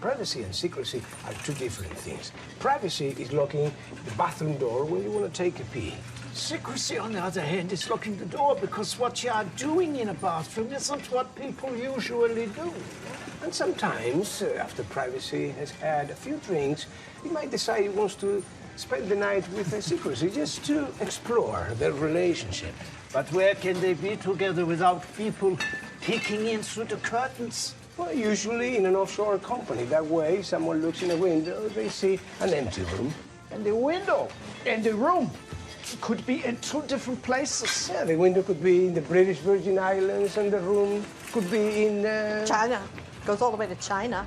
privacy and secrecy are two different things. Privacy is locking the bathroom door when you want to take a pee. Secrecy, on the other hand, is locking the door because what you are doing in a bathroom isn't what people usually do. And sometimes, after privacy has had a few drinks, he might decide he wants to spend the night with a secrecy just to explore their relationship. But where can they be together without people peeking in through the curtains? Well, usually in an offshore company. That way, someone looks in a window, they see an empty room. And the window and the room could be in two different places. Yeah, the window could be in the British Virgin Islands and the room could be in... China. Goes all the way to China.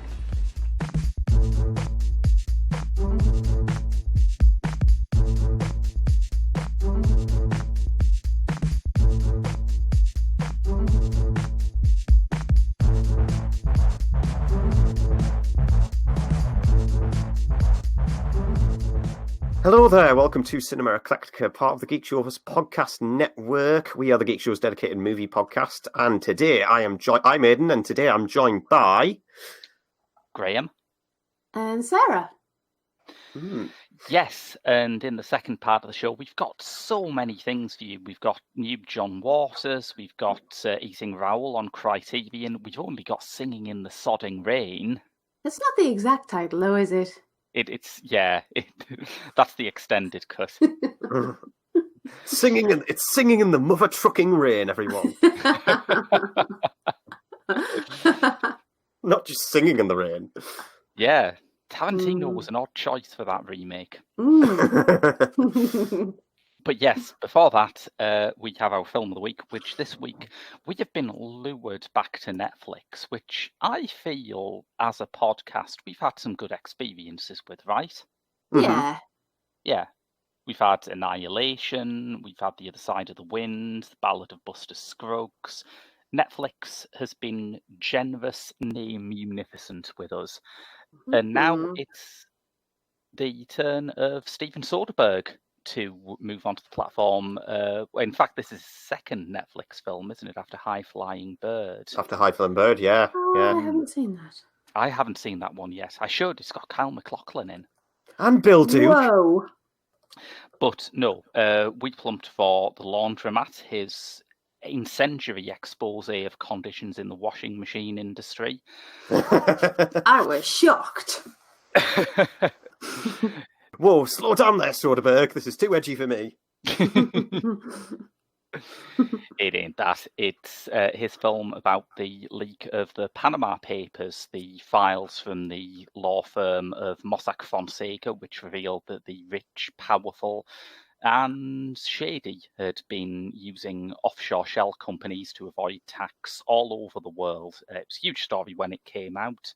Hello there, welcome to Cinema Eclectica, part of the Geek Show's podcast network. We are the Geek Show's dedicated movie podcast, and today I'm Aidan, and today I'm joined by... Graham. And Sarah. Yes, and in the second part of the show, we've got so many things for you. We've got new John Waters, we've got Eating Raoul on Criterion, we've only got Singing in the Sodding Rain. It's not the exact title, though, is it? It's that's the extended cut. Singing in the mother trucking rain, everyone. Not just singing in the rain. Yeah, Tarantino was an odd choice for that remake. But yes, before that, we have our film of the week, which this week we have been lured back to Netflix, which I feel, as a podcast, we've had some good experiences with, right? Yeah. Yeah. We've had Annihilation, we've had The Other Side of the Wind, The Ballad of Buster Scruggs. Netflix has been generous, nay, munificent with us. And now it's the turn of Steven Soderbergh to move onto the platform. In fact, this is his second Netflix film, isn't it? After High Flying Bird. After High Flying Bird, yeah. I haven't seen that. I haven't seen that one yet. I should. It's got Kyle MacLachlan in. And Bill Duke. Whoa. But no, we plumped for The Laundromat, his incendiary expose of conditions in the washing machine industry. I was shocked. Whoa, slow down there, Soderbergh. This is too edgy for me. It ain't that. It's his film about the leak of the Panama Papers, the files from the law firm of Mossack Fonseca, which revealed that the rich, powerful, and shady had been using offshore shell companies to avoid tax all over the world. It was a huge story when it came out.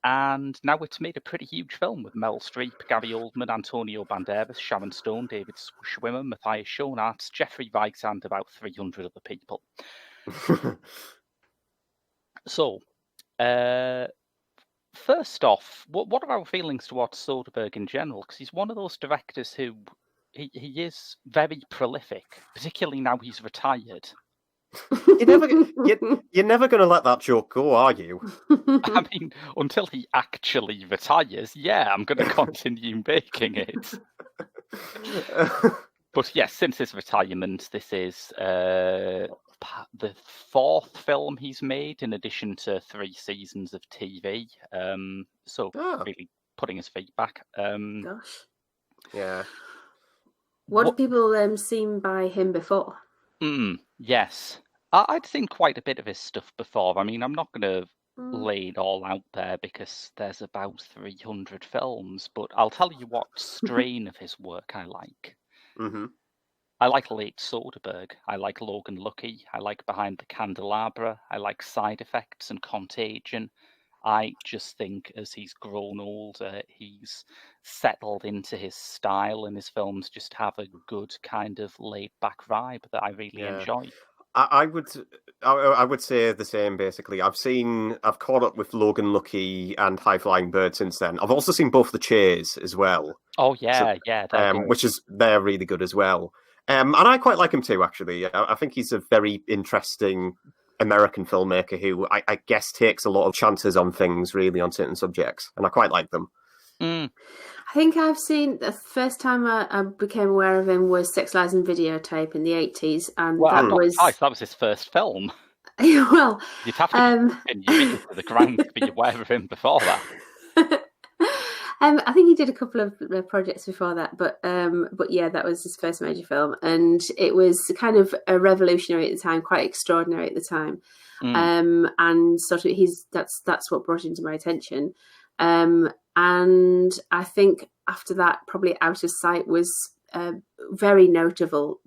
And now it's made a pretty huge film with Meryl Streep, Gary Oldman, Antonio Banderas, Sharon Stone, David Schwimmer, Matthias Schoenaerts, Jeffrey Wright, and about 300 other people. So, first off, what are our feelings towards Soderbergh in general? Because he's one of those directors who he is very prolific, particularly now he's retired. You're never going to let that joke go, are you? I mean, until he actually retires, yeah, I'm going to continue making it. But yes, since his retirement, this is the fourth film he's made, in addition to 3 seasons of TV. So really putting his feet back. Gosh. Yeah. What have people seen by him before? Yes. I'd seen quite a bit of his stuff before. I mean, I'm not going to lay it all out there because there's about 300 films, but I'll tell you what strain of his work I like. Mm-hmm. I like late Soderbergh. I like Logan Lucky. I like Behind the Candelabra. I like Side Effects and Contagion. I just think as he's grown older, he's settled into his style, and his films just have a good kind of laid-back vibe that I really enjoy. I would say the same, basically. I've caught up with Logan Lucky and High Flying Bird since then. I've also seen both The Cheers as well. Oh, yeah, they're really good as well. And I quite like him too, actually. I think he's a very interesting American filmmaker who I guess takes a lot of chances on things, really, on certain subjects, and I quite like them. Mm. I think I've seen the first time I became aware of him was Sex, Lies and Videotape in the 80s, and Well, that that was his first film. well, You'd have to pin your ear to the ground to be aware of him before that. I think he did a couple of projects before that, but yeah, that was his first major film, and it was kind of a revolutionary at the time, quite extraordinary at the time, and sort of that's what brought him to my attention, and I think after that, probably Out of Sight was a very notable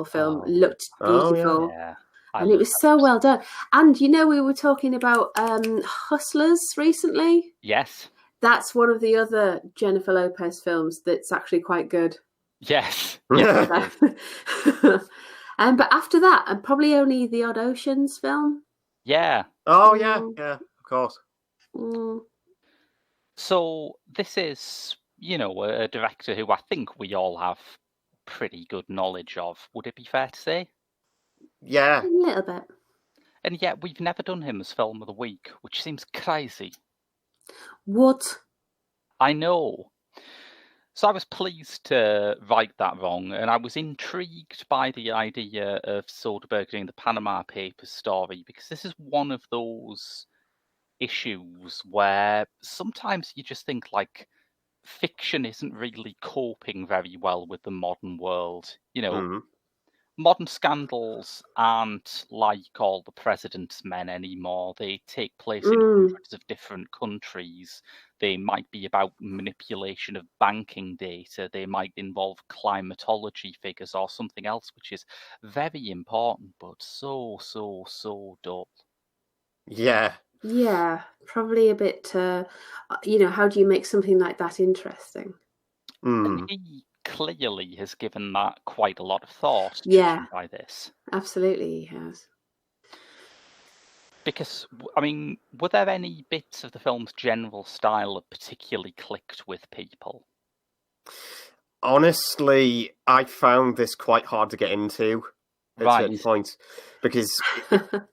film. Looked beautiful. Yeah. And it was so well done. And we were talking about Hustlers recently. Yes. That's one of the other Jennifer Lopez films that's actually quite good. Yes. But after that, and probably only the Odd Oceans film. Yeah. Oh, yeah, of course. So this is, a director who I think we all have pretty good knowledge of. Would it be fair to say? Yeah. A little bit. And yet we've never done him as Film of the Week, which seems crazy. What? I know. So I was pleased to right that wrong, and I was intrigued by the idea of Soderbergh doing the Panama Papers story, because this is one of those issues where sometimes you just think, like, fiction isn't really coping very well with the modern world. Modern scandals aren't like All the President's Men anymore. They take place in hundreds of different countries. They might be about manipulation of banking data. They might involve climatology figures or something else, which is very important, but so dull. Yeah. Yeah, probably a bit, how do you make something like that interesting? And he clearly has given that quite a lot of thought by this. Absolutely he has. Because, I mean, were there any bits of the film's general style that particularly clicked with people? Honestly, I found this quite hard to get into at certain points, because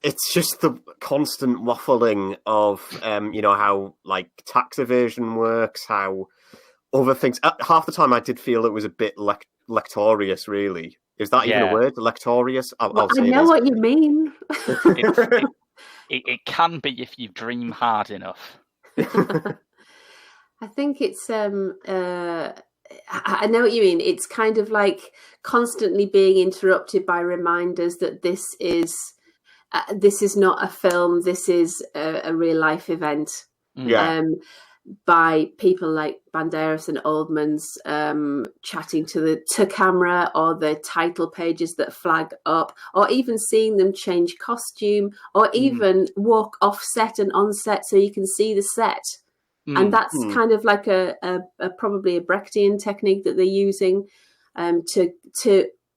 it's just the constant waffling of, how, like, tax evasion works, how other things. Half the time I did feel it was a bit lectorious, really. Is that even a word? Lectorious? I'll say I know what you mean. It can be if you dream hard enough. I think it's I know what you mean. It's kind of like constantly being interrupted by reminders that this is not a film. This is a real life event. Yeah. By people like Banderas and Oldmans chatting to camera, or the title pages that flag up, or even seeing them change costume, or even walk off set and on set so you can see the set. And that's kind of like a probably a Brechtian technique that they're using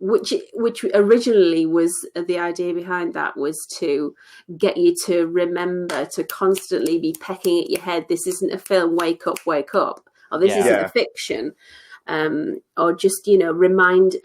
which originally was the idea behind that, was to get you to remember to constantly be pecking at your head. This isn't a film, wake up, or this isn't a fiction. Or just, remind,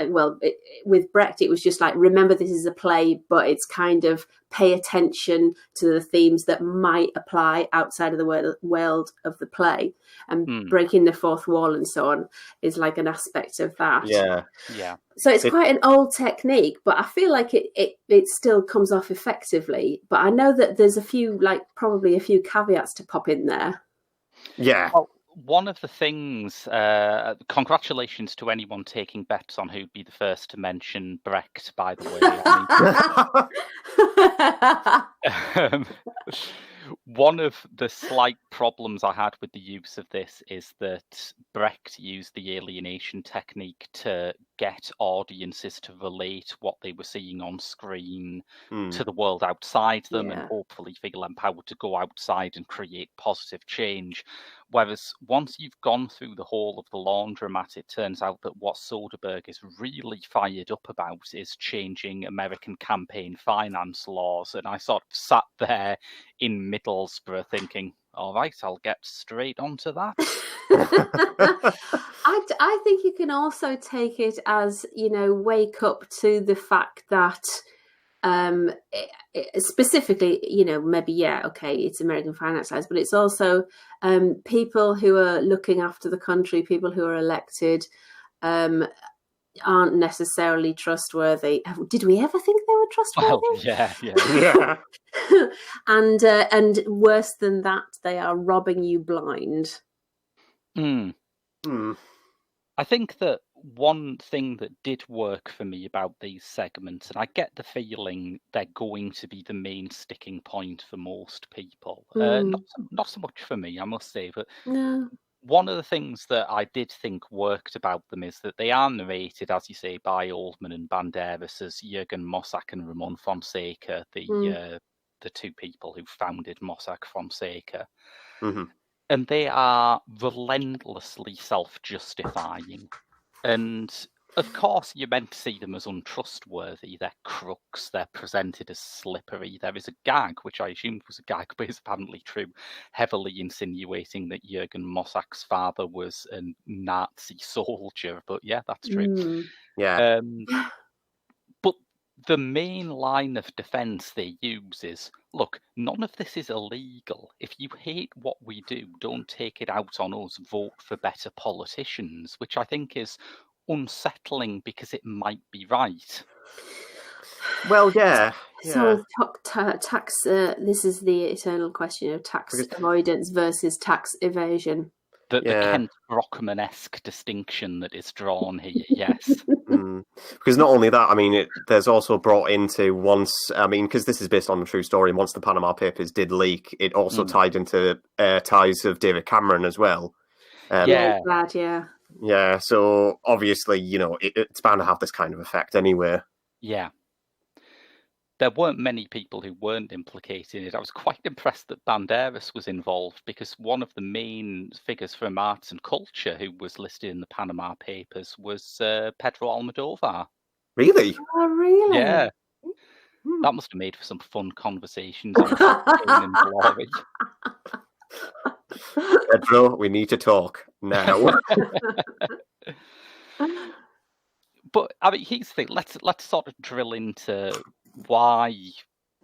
with Brecht, it was just like, remember this is a play, but it's kind of pay attention to the themes that might apply outside of the world of the play, and breaking the fourth wall and so on is like an aspect of that. Yeah. So it's quite an old technique, but I feel like it still comes off effectively. But I know that there's probably a few caveats to pop in there. Yeah. Well, one of the things, congratulations to anyone taking bets on who'd be the first to mention Brecht, by the way. One of the slight problems I had with the use of this is that Brecht used the alienation technique to get audiences to relate what they were seeing on screen to the world outside them, and hopefully feel empowered to go outside and create positive change. Whereas once you've gone through the whole of the Laundromat, it turns out that what Soderbergh is really fired up about is changing American campaign finance laws. And I sort of sat there in Middlesbrough thinking, all right, I'll get straight onto that. I think you can also take it as, wake up to the fact that specifically, maybe, it's American finance guys, but it's also people who are looking after the country, people who are elected, aren't necessarily trustworthy. Did we ever think they were trustworthy? Well, yeah. And worse than that, they are robbing you blind. I think that one thing that did work for me about these segments, and I get the feeling they're going to be the main sticking point for most people. Not so much for me, I must say, but No. One of the things that I did think worked about them is that they are narrated, as you say, by Oldman and Banderas as Jürgen Mossack and Ramon Fonseca, the two people who founded Mossack Fonseca. And they are relentlessly self-justifying. And of course, you're meant to see them as untrustworthy. They're crooks. They're presented as slippery. There is a gag, which I assumed was a gag, but is apparently true, heavily insinuating that Jürgen Mossack's father was a Nazi soldier. But yeah, that's true. Yeah. But the main line of defence they use is, look, none of this is illegal. If you hate what we do, don't take it out on us. Vote for better politicians, which I think is unsettling because it might be right. Well, yeah. So tax. This is the eternal question of tax avoidance versus tax evasion. The Kent Brockman-esque distinction that is drawn here, yes. Because not only that, I mean, there's also brought into because this is based on a true story, and once the Panama Papers did leak, it also tied into ties of David Cameron as well. Yeah, so obviously, it's bound to have this kind of effect anyway. Yeah. There weren't many people who weren't implicated in it. I was quite impressed that Banderas was involved because one of the main figures from arts and culture who was listed in the Panama Papers was Pedro Almodovar. Really? Oh, really? Yeah. That must have made for some fun conversations on Pain and Glory. Pedro, we need to talk now. But I mean, here's the thing. Let's sort of drill into why.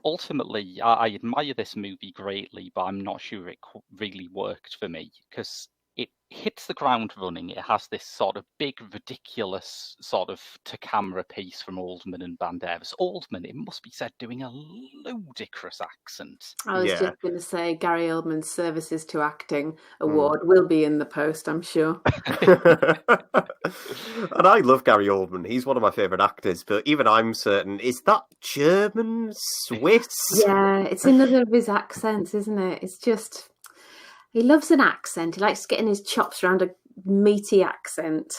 Ultimately, I admire this movie greatly, but I'm not sure it really worked for me because it hits the ground running. It has this sort of big, ridiculous sort of to-camera piece from Oldman and Banderas. Oldman, it must be said, doing a ludicrous accent. I was just going to say Gary Oldman's Services to Acting Award will be in the post, I'm sure. And I love Gary Oldman. He's one of my favourite actors, but even I'm certain, is that German, Swiss? Yeah, it's another of his accents, isn't it? It's just... He loves an accent. He likes getting his chops around a meaty accent.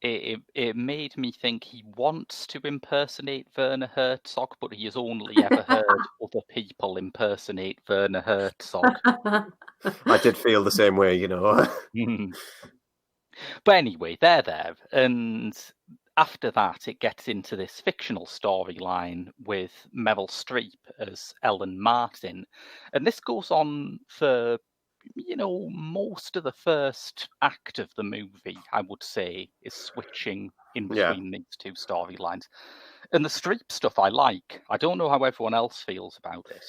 It made me think he wants to impersonate Werner Herzog, but he has only ever heard other people impersonate Werner Herzog. I did feel the same way, But anyway, they're there. And after that, it gets into this fictional storyline with Meryl Streep as Ellen Martin. And this goes on for, most of the first act of the movie, I would say, is switching in between these two storylines. And the Streep stuff I like. I don't know how everyone else feels about it.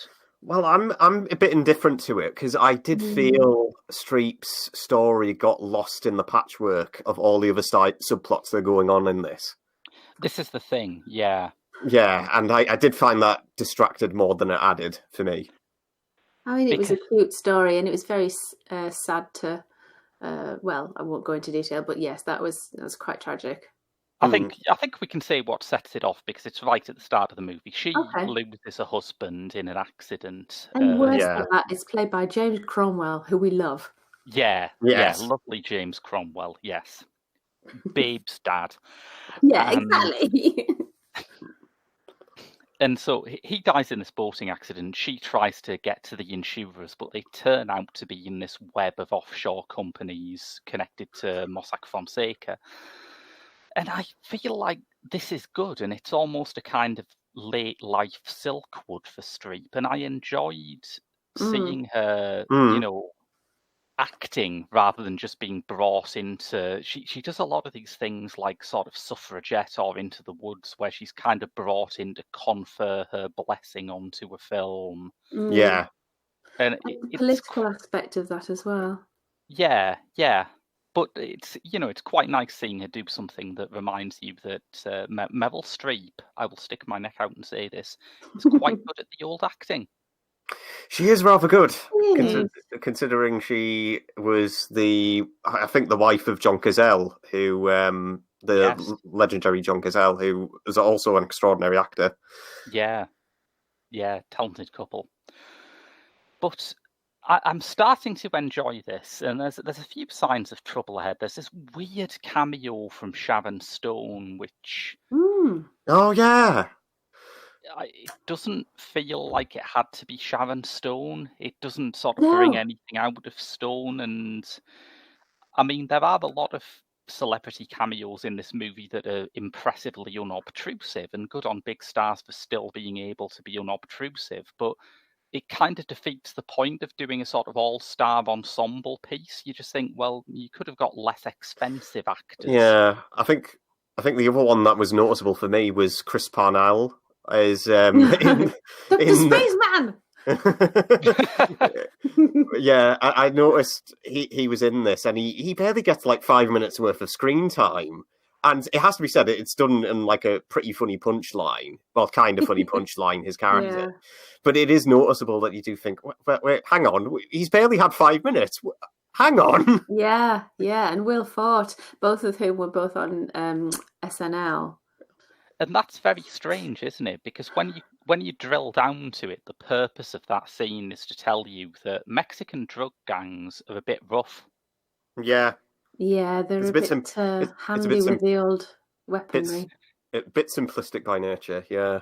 Well, I'm a bit indifferent to it because I did feel Streep's story got lost in the patchwork of all the other subplots that are going on in this. This is the thing, yeah. Yeah, and I did find that distracted more than it added for me. I mean, it was a cute story, and it was very sad to. Well, I won't go into detail, but yes, that was quite tragic. I think we can say what sets it off because it's right at the start of the movie. She loses her husband in an accident. And worse than that, it's played by James Cromwell, who we love. Yeah, lovely James Cromwell, yes. Babe's dad. Yeah, exactly. And so he dies in this boating accident. She tries to get to the insurers, but they turn out to be in this web of offshore companies connected to Mossack Fonseca. And I feel like this is good, and it's almost a kind of late life Silkwood for Streep. And I enjoyed seeing her, acting rather than just being brought into. She does a lot of these things like sort of Suffragette or Into the Woods, where she's kind of brought in to confer her blessing onto a film. Yeah. And The it's political aspect of that as well. yeah. But it's it's quite nice seeing her do something that reminds you that Meryl Streep, I will stick my neck out and say this, is quite good at the old acting. She is rather good, Really? considering she was I think the wife of John Cazale, who Yes. legendary John Cazale, who is also an extraordinary actor. Yeah, talented couple. But I'm starting to enjoy this, and there's a few signs of trouble ahead. There's this weird cameo from Sharon Stone, which Oh yeah. it doesn't feel like it had to be Sharon Stone. It doesn't sort of No. bring anything out of Stone, and I mean there are a lot of celebrity cameos in this movie that are impressively unobtrusive, and good on big stars for still being able to be unobtrusive, but it kind of defeats the point of doing a sort of all-star ensemble piece. You just think, well, you could have got less expensive actors. Yeah, I think the other one that was noticeable for me was Chris Parnell as in Spaceman. Yeah, I noticed he was in this, and he barely gets like 5 minutes worth of screen time. And it has to be said, it's done in like a pretty funny punchline. Well, kind of funny punchline, his character. Yeah. But it is noticeable that you do think, wait, hang on, he's barely had 5 minutes. Hang on. Yeah, and Will Forte, both of whom were both on SNL. And that's very strange, isn't it? Because when you drill down to it, the purpose of that scene is to tell you that Mexican drug gangs are a bit rough. Yeah. Yeah, they're It's a bit handy with the old weaponry. It's a bit simplistic by nature, yeah.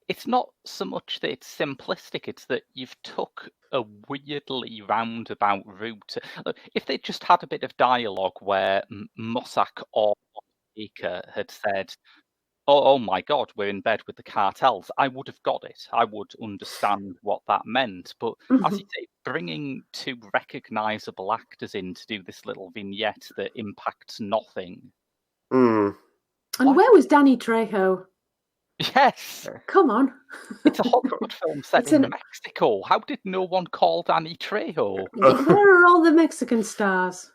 It's not so much that it's simplistic, it's that you've took a weirdly roundabout route. If they just had a bit of dialogue where Mossack or Baker had said, oh my God, we're in bed with the cartels, I would have got it. I would understand what that meant. But as you say, bringing two recognisable actors in to do this little vignette that impacts nothing. Mm. And where was Danny Trejo? Yes! Come on. It's a Hollywood film set in Mexico. How did no one call Danny Trejo? Where are all the Mexican stars?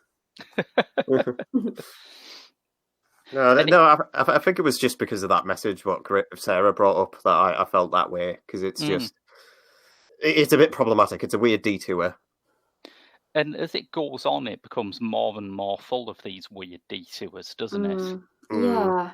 No, I think it was just because of that message what Sarah brought up that I felt that way, because it's just it's a bit problematic. It's a weird detour. And as it goes on, it becomes more and more full of these weird detours, doesn't it? Yeah.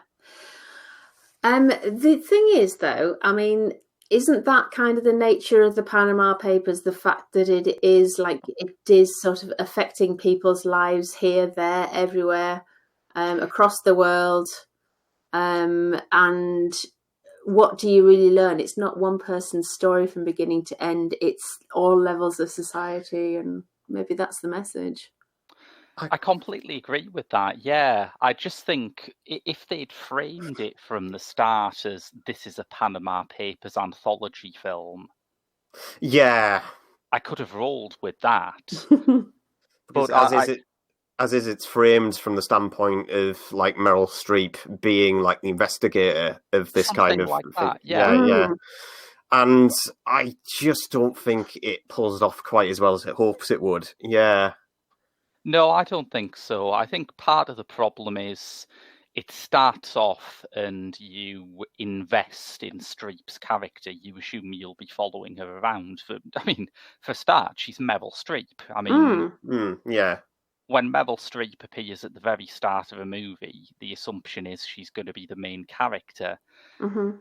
The thing is, though, I mean, isn't that kind of the nature of the Panama Papers? The fact that it is sort of affecting people's lives here, there, everywhere, across the world. And what do you really learn? It's not one person's story from beginning to end. It's all levels of society, and maybe that's the message. I completely agree with that, yeah. I just think if they'd framed it from the start as this is a Panama Papers anthology film, yeah, I could have rolled with that. But as is, it's framed from the standpoint of like Meryl Streep being like the investigator of this kind of like thing. That, yeah. And I just don't think it pulls it off quite as well as it hopes it would. Yeah. No, I don't think so. I think part of the problem is it starts off and you invest in Streep's character. You assume you'll be following her around. For a start, she's Meryl Streep. I mean, yeah. When Meryl Streep appears at the very start of a movie, the assumption is she's going to be the main character. Mm-hmm.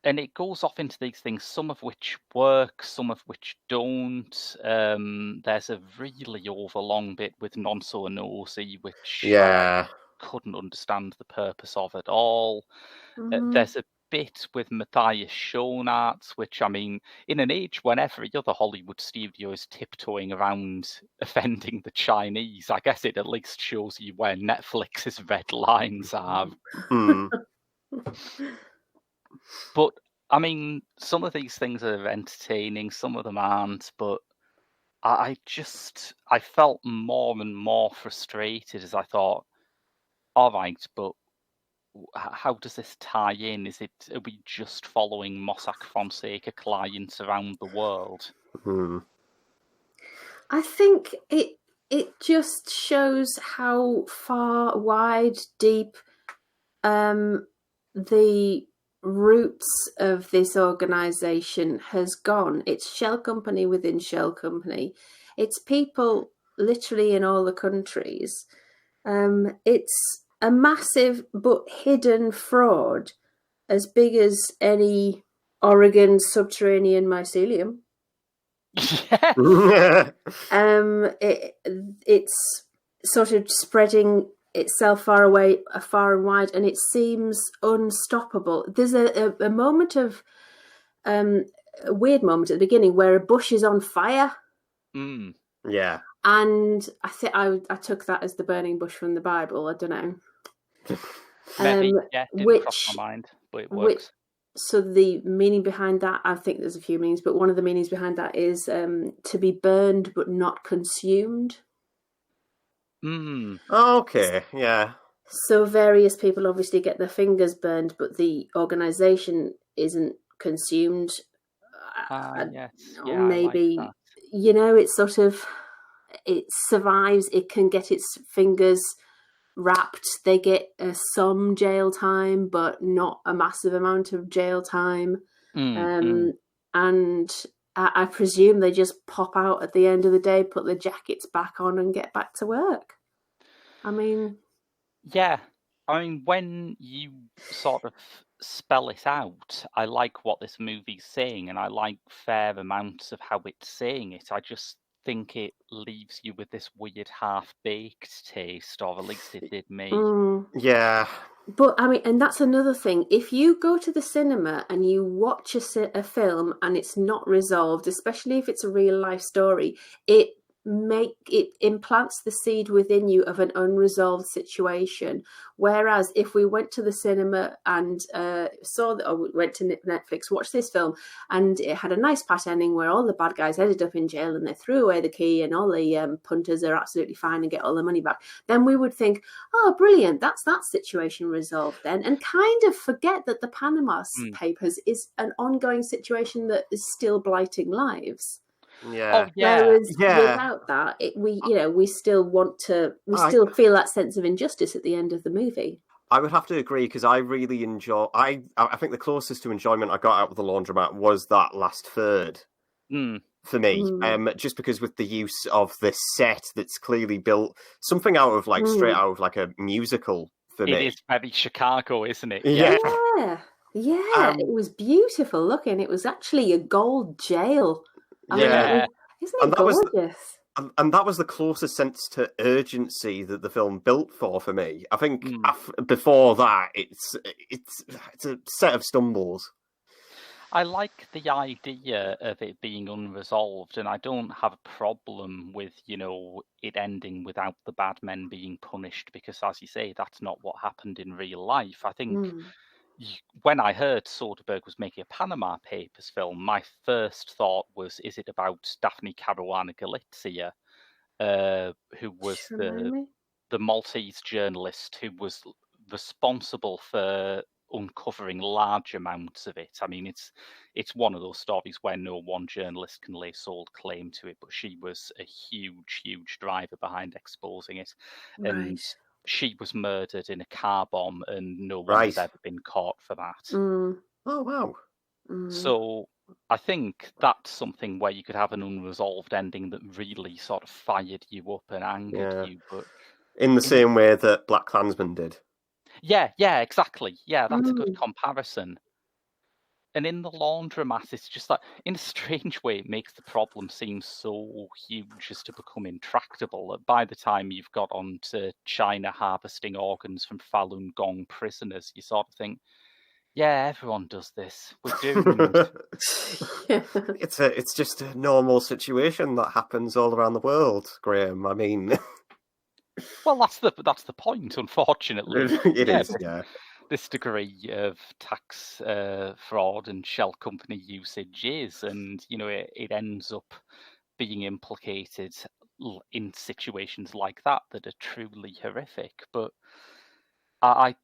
And it goes off into these things, some of which work, some of which don't. There's a really overlong bit with Nonso Anosi, which I couldn't understand the purpose of at all. There's a bit with Matthias Schoenaerts, which, I mean, in an age when every other Hollywood studio is tiptoeing around offending the Chinese, I guess it at least shows you where Netflix's red lines are. But, I mean, some of these things are entertaining, some of them aren't, but I felt more and more frustrated as I thought, all right, but how does this tie in? Are we just following Mossack Fonseca clients around the world? I think it just shows how far, wide, deep the roots of this organisation has gone. It's shell company within shell company. It's people literally in all the countries. It's a massive but hidden fraud as big as any Oregon subterranean mycelium. Yes. It's sort of spreading itself far and wide, and it seems unstoppable. There's a moment of a weird moment at the beginning where a bush is on fire. Yeah. And I think I took that as the burning bush from the Bible. I don't know. Maybe, didn't cross my mind, but it works. So the meaning behind that, I think there's a few meanings, but one of the meanings behind that is to be burned but not consumed. Okay, yeah. So various people obviously get their fingers burned, but the organisation isn't consumed. Yes. Or maybe, it's sort of, it survives, it can get its fingers wrapped. They get some jail time, but not a massive amount of jail time. And I presume they just pop out at the end of the day, put their jackets back on and get back to work. I mean... Yeah. I mean, when you sort of spell it out, I like what this movie's saying, and I like fair amounts of how it's saying it. I just think it leaves you with this weird half-baked taste, or at least it did me. Yeah. But, I mean, and that's another thing. If you go to the cinema and you watch a film and it's not resolved, especially if it's a real-life story, it implants the seed within you of an unresolved situation. Whereas if we went to the cinema and went to Netflix, watched this film, and it had a nice pat ending where all the bad guys ended up in jail and they threw away the key and all the punters are absolutely fine and get all their money back, then we would think, oh, brilliant, that's that situation resolved then, and kind of forget that the Panama Papers is an ongoing situation that is still blighting lives. Yeah. Whereas without that, we still want to. We still feel that sense of injustice at the end of the movie. I would have to agree because I really enjoy. I think the closest to enjoyment I got out of the Laundromat was that last third. For me, just because with the use of this set that's clearly built something out of straight out of like a musical. For me, it is very Chicago, isn't it? Yeah. It was beautiful looking. It was actually a gold jail. Isn't it gorgeous? And that was the closest sense to urgency that the film built for me. I think before that, it's a set of stumbles. I like the idea of it being unresolved, and I don't have a problem with, it ending without the bad men being punished, because, as you say, that's not what happened in real life. I think when I heard Soderbergh was making a Panama Papers film, my first thought was, is it about Daphne Caruana Galizia, who was the Maltese journalist who was responsible for uncovering large amounts of it. I mean, it's one of those stories where no one journalist can lay sole claim to it, but she was a huge driver behind exposing it. And she was murdered in a car bomb, and no one has ever been caught for that. Oh, wow. So I think that's something where you could have an unresolved ending that really sort of fired you up and angered you. But in the same way that Black Klansman did. Yeah, exactly. Yeah, that's a good comparison. And in the Laundromat, it's just that, in a strange way, it makes the problem seem so huge as to become intractable. That by the time you've got onto China harvesting organs from Falun Gong prisoners, you sort of think, yeah, everyone does this. We're doomed. It's just a normal situation that happens all around the world, Graham. I mean, well, that's the point. Unfortunately, it is. Yeah. This degree of tax fraud and shell company usage is, and it ends up being implicated in situations like that are truly horrific. But I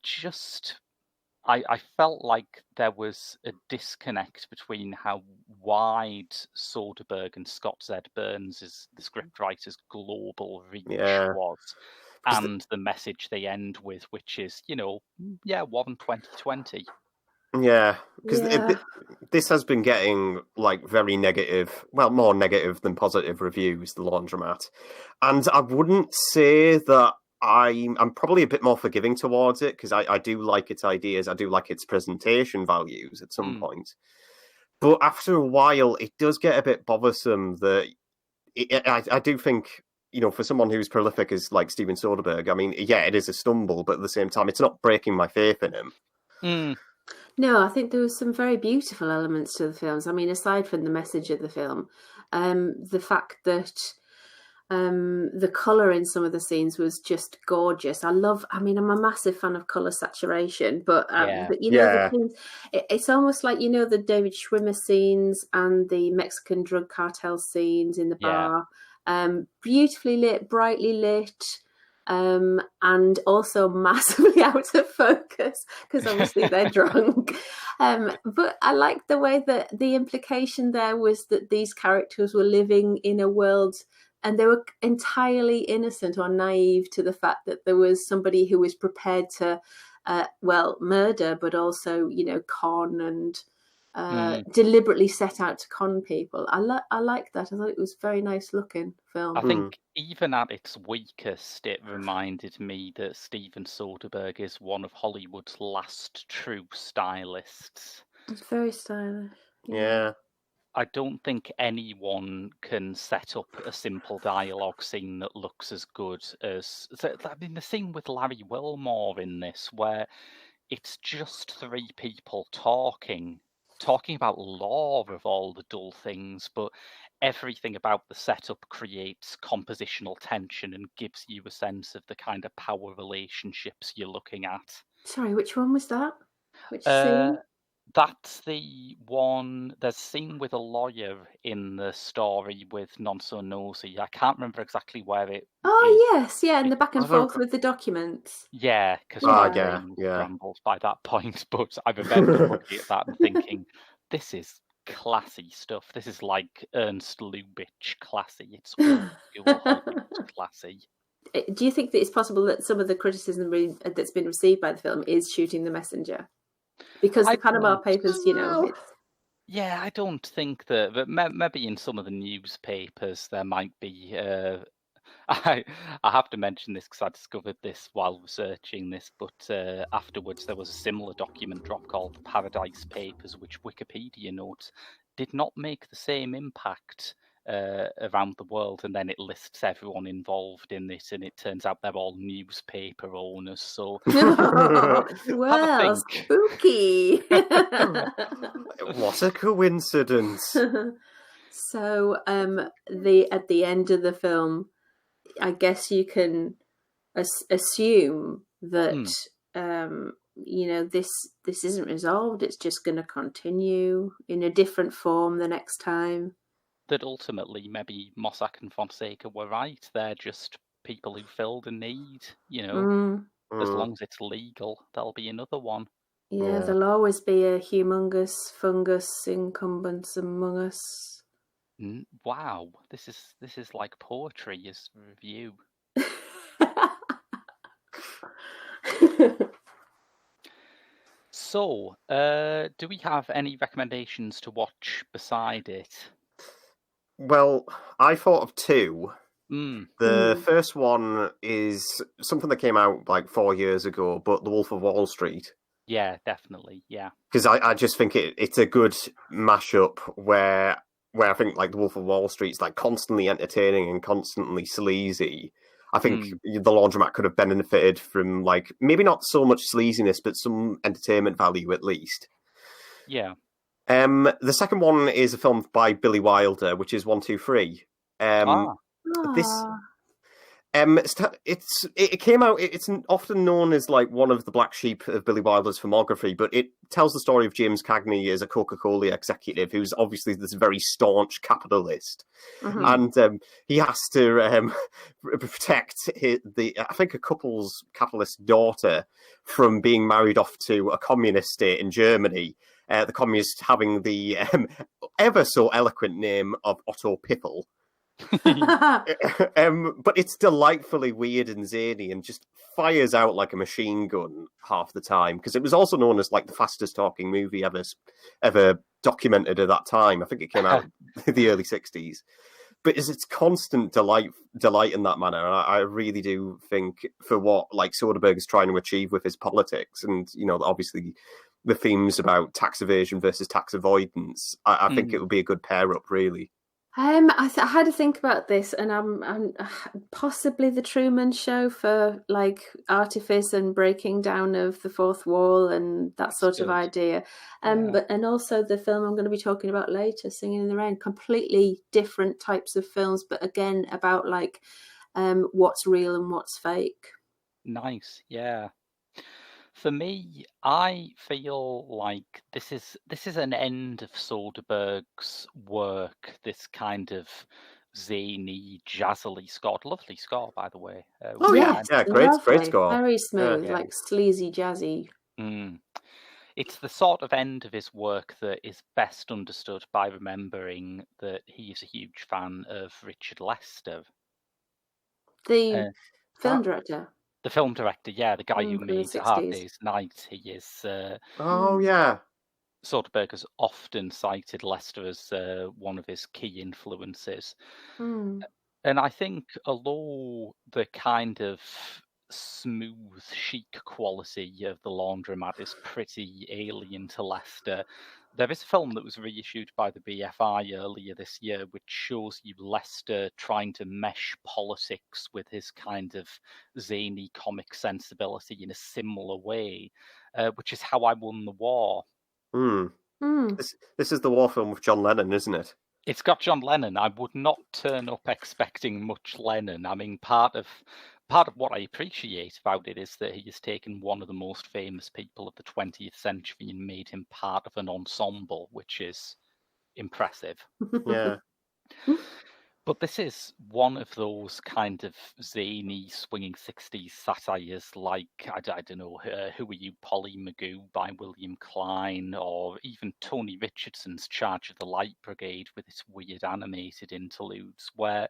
felt like there was a disconnect between how wide Soderbergh and Scott Z. Burns' the scriptwriter's global reach was, and the message they end with, which is, Warren 2020. Yeah, because this has been getting like very negative, well, more negative than positive reviews, the Laundromat. And I wouldn't say that I'm probably a bit more forgiving towards it, because I do like its ideas, I do like its presentation values at some point. But after a while, it does get a bit bothersome that I do think, for someone who's prolific as like Steven Soderbergh, I mean, yeah, it is a stumble, but at the same time, it's not breaking my faith in him. No, I think there was some very beautiful elements to the films. I mean, aside from the message of the film, the fact that the colour in some of the scenes was just gorgeous. I'm a massive fan of colour saturation, but the scenes, it's almost like, the David Schwimmer scenes and the Mexican drug cartel scenes in the bar, beautifully lit, brightly lit. And also massively out of focus because obviously they're drunk. But I liked the way that the implication there was that these characters were living in a world and they were entirely innocent or naive to the fact that there was somebody who was prepared to, murder, but also, con and deliberately set out to con people. I like that. I thought it was a very nice looking film. I think even at its weakest, it reminded me that Steven Soderbergh is one of Hollywood's last true stylists. It's very stylish. Yeah. I don't think anyone can set up a simple dialogue scene that looks as good as... the scene with Larry Wilmore in this, where it's just three people talking about law of all the dull things, but everything about the setup creates compositional tension and gives you a sense of the kind of power relationships you're looking at. Sorry, which one was that? Which scene? That's the one. There's a scene with a lawyer in the story with Non So Nosy. I can't remember exactly where it. Oh yes, yeah, and the back and forth with the documents. Yeah, because my brain scrambled by that point. But I remember looking at that and thinking, "This is classy stuff. This is like Ernst Lubitsch classy. It's all classy." Do you think that it's possible that some of the criticism that's been received by the film is shooting the messenger? Because the Panama Papers, Yeah, I don't think that, but maybe in some of the newspapers there might be. I have to mention this because I discovered this while researching this, but afterwards there was a similar document drop called the Paradise Papers, which Wikipedia notes did not make the same impact around the world, and then it lists everyone involved in this, and it turns out they're all newspaper owners. So, well, spooky. What a coincidence! So, at the end of the film, I guess you can assume that this isn't resolved. It's just going to continue in a different form the next time. That ultimately maybe Mossack and Fonseca were right. They're just people who filled a need, As long as it's legal, there'll be another one. Yeah, there'll always be a humongous fungus incumbents among us. Wow, this is like poetry as review. So, do we have any recommendations to watch beside it? Well, I thought of two. The first one is something that came out like 4 years ago, but The Wolf of Wall Street. Yeah, definitely, yeah. Because I just think it's a good mashup where I think like The Wolf of Wall Street's like constantly entertaining and constantly sleazy. I think The Laundromat could have benefited from like maybe not so much sleaziness, but some entertainment value at least. Yeah. The second one is a film by Billy Wilder, which is 1, 2, 3. It came out. It's often known as like one of the black sheep of Billy Wilder's filmography, but it tells the story of James Cagney as a Coca-Cola executive who's obviously this very staunch capitalist, and he has to protect I think a couple's capitalist daughter from being married off to a communist state in Germany. The communists having the ever so eloquent name of Otto Pippel. But it's delightfully weird and zany and just fires out like a machine gun half the time, because it was also known as like the fastest talking movie ever documented at that time. I think it came out in the early 60s. But it's constant delight in that manner. And I really do think for what like Soderbergh is trying to achieve with his politics, and obviously the themes about tax evasion versus tax avoidance, I think it would be a good pair up, really. I had to think about this, and I'm possibly the Truman Show for like artifice and breaking down of the fourth wall and that sort of idea. And also the film I'm going to be talking about later, Singin' in the Rain, completely different types of films, but again about like what's real and what's fake. Nice, yeah. For me, I feel like this is an end of Soderbergh's work. This kind of zany, jazzily score, lovely score, by the way. Great score, very smooth, like sleazy, jazzy. It's the sort of end of his work that is best understood by remembering that he is a huge fan of Richard Lester, the film director. The film director, yeah, the guy who made A Hard Day's Night. He is. Soderbergh has often cited Lester as one of his key influences. And I think, although the kind of smooth, chic quality of The Laundromat is pretty alien to Lester, there is a film that was reissued by the BFI earlier this year which shows you Lester trying to mesh politics with his kind of zany comic sensibility in a similar way, which is How I Won the War. This is the war film with John Lennon, isn't it? It's got John Lennon. I would not turn up expecting much Lennon. I mean, part of what I appreciate about it is that he has taken one of the most famous people of the 20th century and made him part of an ensemble, which is impressive. Yeah. But this is one of those kind of zany, swinging 60s satires like, I don't know, Who Are You, Polly Magoo by William Klein, or even Tony Richardson's Charge of the Light Brigade with its weird animated interludes, where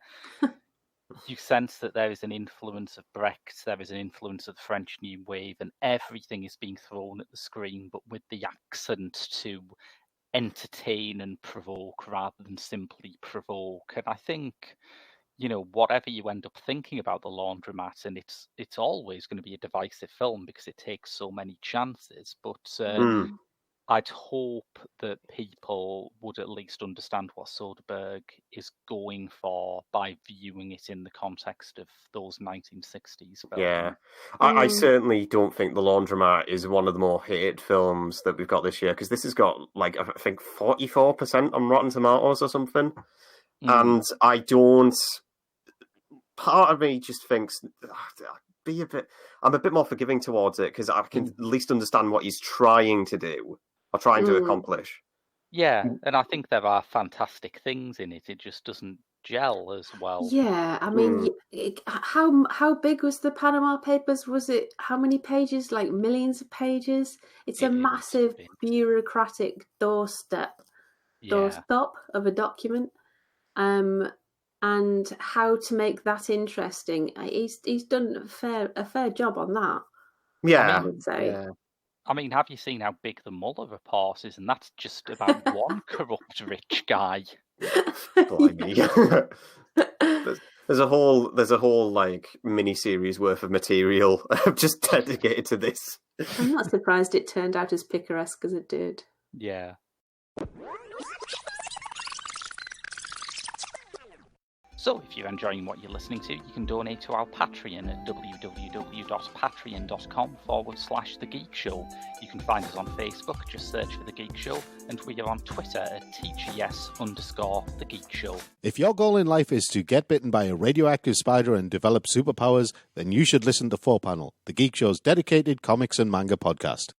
you sense that there is an influence of Brecht, there is an influence of the French New Wave, and everything is being thrown at the screen, but with the accent to entertain and provoke rather than simply provoke. And I think, whatever you end up thinking about The Laundromat, and it's always going to be a divisive film because it takes so many chances, but I'd hope that people would at least understand what Soderbergh is going for by viewing it in the context of those 1960s films. Yeah. I certainly don't think The Laundromat is one of the more hated films that we've got this year, because this has got, like, I think 44% on Rotten Tomatoes or something. And I don't... Part of me just thinks... I'm a bit more forgiving towards it, because I can at least understand what he's trying to do. Or trying to accomplish. Yeah, and I think there are fantastic things in it. It just doesn't gel as well. Yeah, I mean, how big was the Panama Papers? Was it how many pages? Like millions of pages? It's a massive bureaucratic doorstep of a document. And how to make that interesting? He's done a fair job on that. Yeah, I would say. Yeah. I mean, have you seen how big the Mueller report is? And that's just about one corrupt rich guy. There's a whole like mini-series worth of material just dedicated to this. I'm not surprised it turned out as picaresque as it did. Yeah. So if you're enjoying what you're listening to, you can donate to our Patreon at www.patreon.com/The Geek Show. You can find us on Facebook, just search for The Geek Show, and we are on Twitter at TGS_The Geek Show. If your goal in life is to get bitten by a radioactive spider and develop superpowers, then you should listen to 4Panel, The Geek Show's dedicated comics and manga podcast.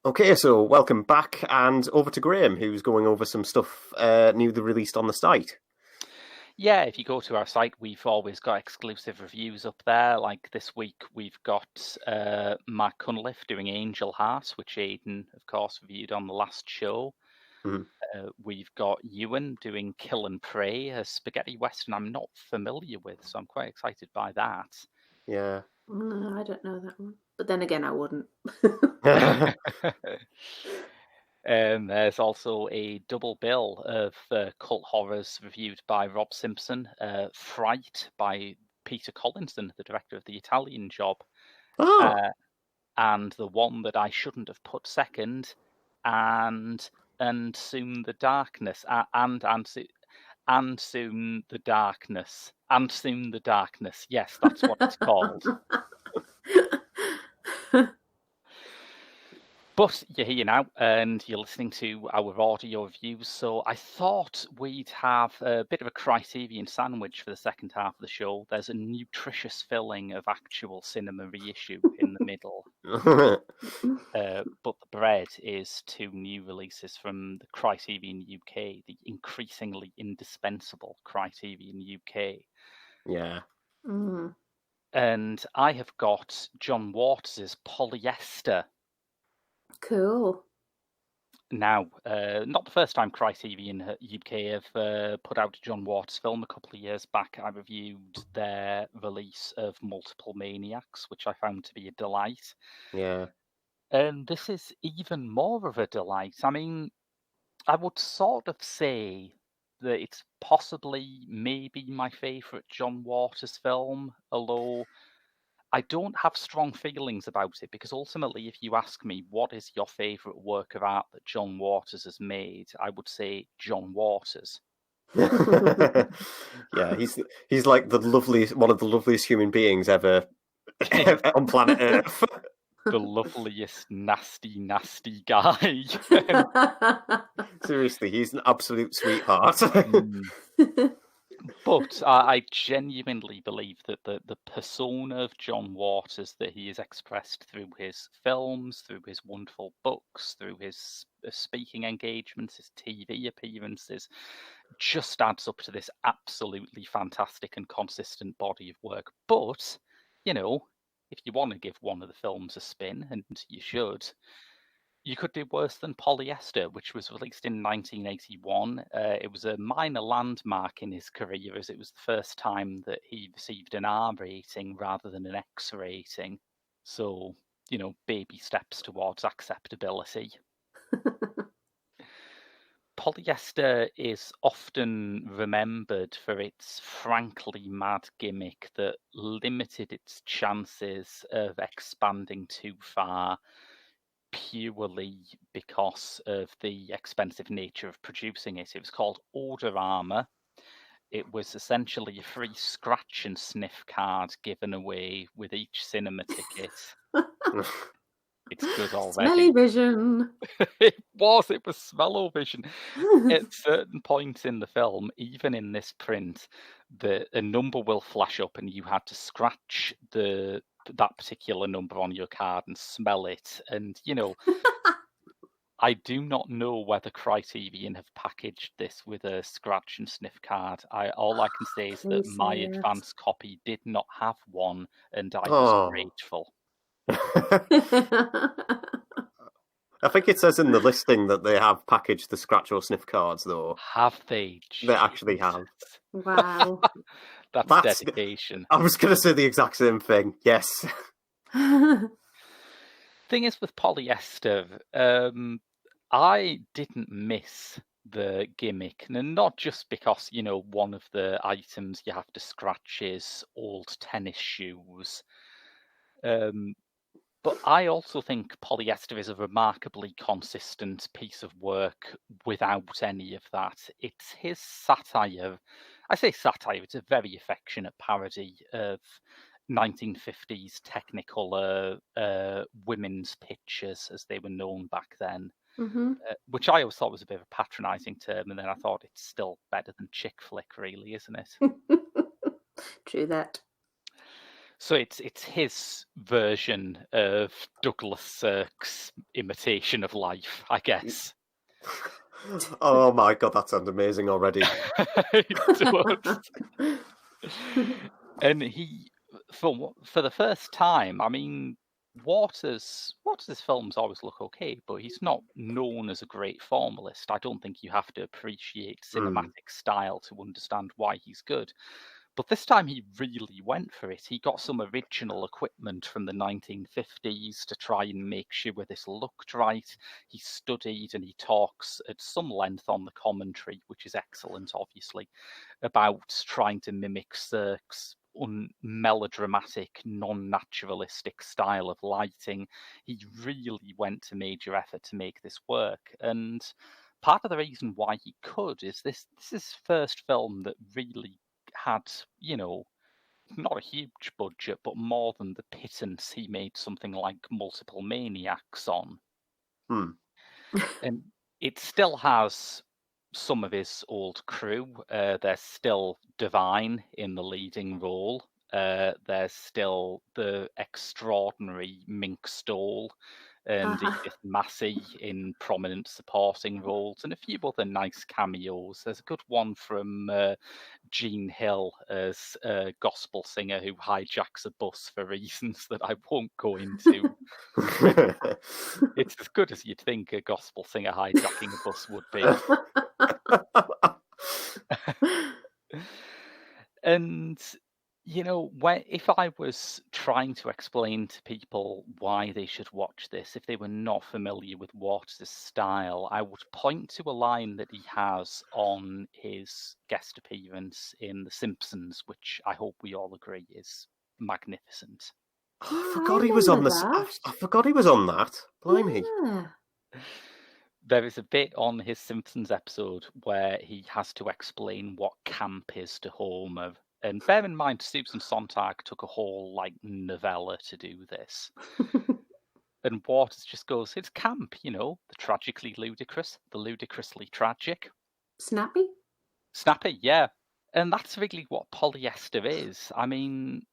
Okay, so welcome back, and over to Graham, who's going over some stuff newly released on the site. Yeah, if you go to our site, we've always got exclusive reviews up there. Like this week, we've got Mark Cunliffe doing Angel Heart, which Aidan, of course, reviewed on the last show. Mm-hmm. We've got Ewan doing Kill and Pray, a spaghetti western I'm not familiar with, so I'm quite excited by that. Yeah. No, I don't know that one. But then again, I wouldn't. There's also a double bill of cult horrors reviewed by Rob Simpson, Fright by Peter Collinson, the director of The Italian Job, and the one that I shouldn't have put second, and Soon the Darkness, and Soon the Darkness, and Soon the Darkness. Yes, that's what it's called. But you're here now, and you're listening to our audio reviews, so I thought we'd have a bit of a Criterion sandwich for the second half of the show. There's a nutritious filling of actual cinema reissue in the middle. But the bread is two new releases from the Criterion UK, the increasingly indispensable Criterion UK. Yeah. Mm. And I have got John Waters' Polyester. Cool. Now, not the first time Criterion UK have put out a John Waters film. A couple of years back, I reviewed their release of Multiple Maniacs, which I found to be a delight. Yeah. And this is even more of a delight. I mean, I would sort of say that it's possibly maybe my favourite John Waters film, although I don't have strong feelings about it, because ultimately, if you ask me what is your favourite work of art that John Waters has made, I would say John Waters. Yeah, he's like one of the loveliest human beings ever on planet Earth. The loveliest, nasty, nasty guy. Seriously, he's an absolute sweetheart. But I genuinely believe that the persona of John Waters that he has expressed through his films, through his wonderful books, through his speaking engagements, his TV appearances, just adds up to this absolutely fantastic and consistent body of work. But, you know, if you want to give one of the films a spin, and you should, you could do worse than Polyester, which was released in 1981. It was a minor landmark in his career, as it was the first time that he received an R rating rather than an X rating. So, you know, baby steps towards acceptability. Polyester is often remembered for its frankly mad gimmick that limited its chances of expanding too far, purely because of the expensive nature of producing it. It was called Order Armour. It was essentially a free scratch and sniff card given away with each cinema ticket. It's good already. Smelly vision. It was smell-o-vision. At certain points in the film, even in this print, a number will flash up and you had to scratch that particular number on your card and smell it. And, you know, I do not know whether Criterion have packaged this with a scratch and sniff card. All I can say is that my advance copy did not have one, and I was grateful. I think it says in the listing that they have packaged the scratch or sniff cards, though. Have they? They actually have. Wow. That's dedication. I was going to say the exact same thing. Yes. Thing is, with Polyester, I didn't miss the gimmick, and not just because, you know, one of the items you have to scratch is old tennis shoes. But I also think Polyester is a remarkably consistent piece of work without any of that. It's his satire. I say satire, it's a very affectionate parody of 1950s Technicolor women's pictures, as they were known back then, which I always thought was a bit of a patronising term, and then I thought it's still better than chick flick, really, isn't it? True that. So it's his version of Douglas Sirk's imitation of life, I guess. Oh my god, that sounds amazing already. It does. And he, for the first time, I mean, Waters' films always look okay, but he's not known as a great formalist. I don't think you have to appreciate cinematic style to understand why he's good. But this time he really went for it. He got some original equipment from the 1950s to try and make sure this looked right. He studied and he talks at some length on the commentary, which is excellent, obviously, about trying to mimic Sirk's melodramatic, non-naturalistic style of lighting. He really went to major effort to make this work. And part of the reason why he could is this is his first film that really had, not a huge budget, but more than the pittance he made something like Multiple Maniacs on. And it still has some of his old crew. There's still Devine in the leading role. There's still the extraordinary Mink Stole and Edith Massey in prominent supporting roles, and a few other nice cameos. There's a good one from Gene Hill as a gospel singer who hijacks a bus for reasons that I won't go into. It's as good as you'd think a gospel singer hijacking a bus would be. And if I was trying to explain to people why they should watch this, if they were not familiar with Waters' style, I would point to a line that he has on his guest appearance in The Simpsons, which I hope we all agree is magnificent. I forgot he was on this. I forgot he was on that. Blimey. Yeah. There is a bit on his Simpsons episode where he has to explain what camp is to Homer. And bear in mind, Susan Sontag took a whole novella to do this. And Waters just goes, it's camp, the tragically ludicrous, the ludicrously tragic. Snappy? Snappy, yeah. And that's really what Polyester is. I mean,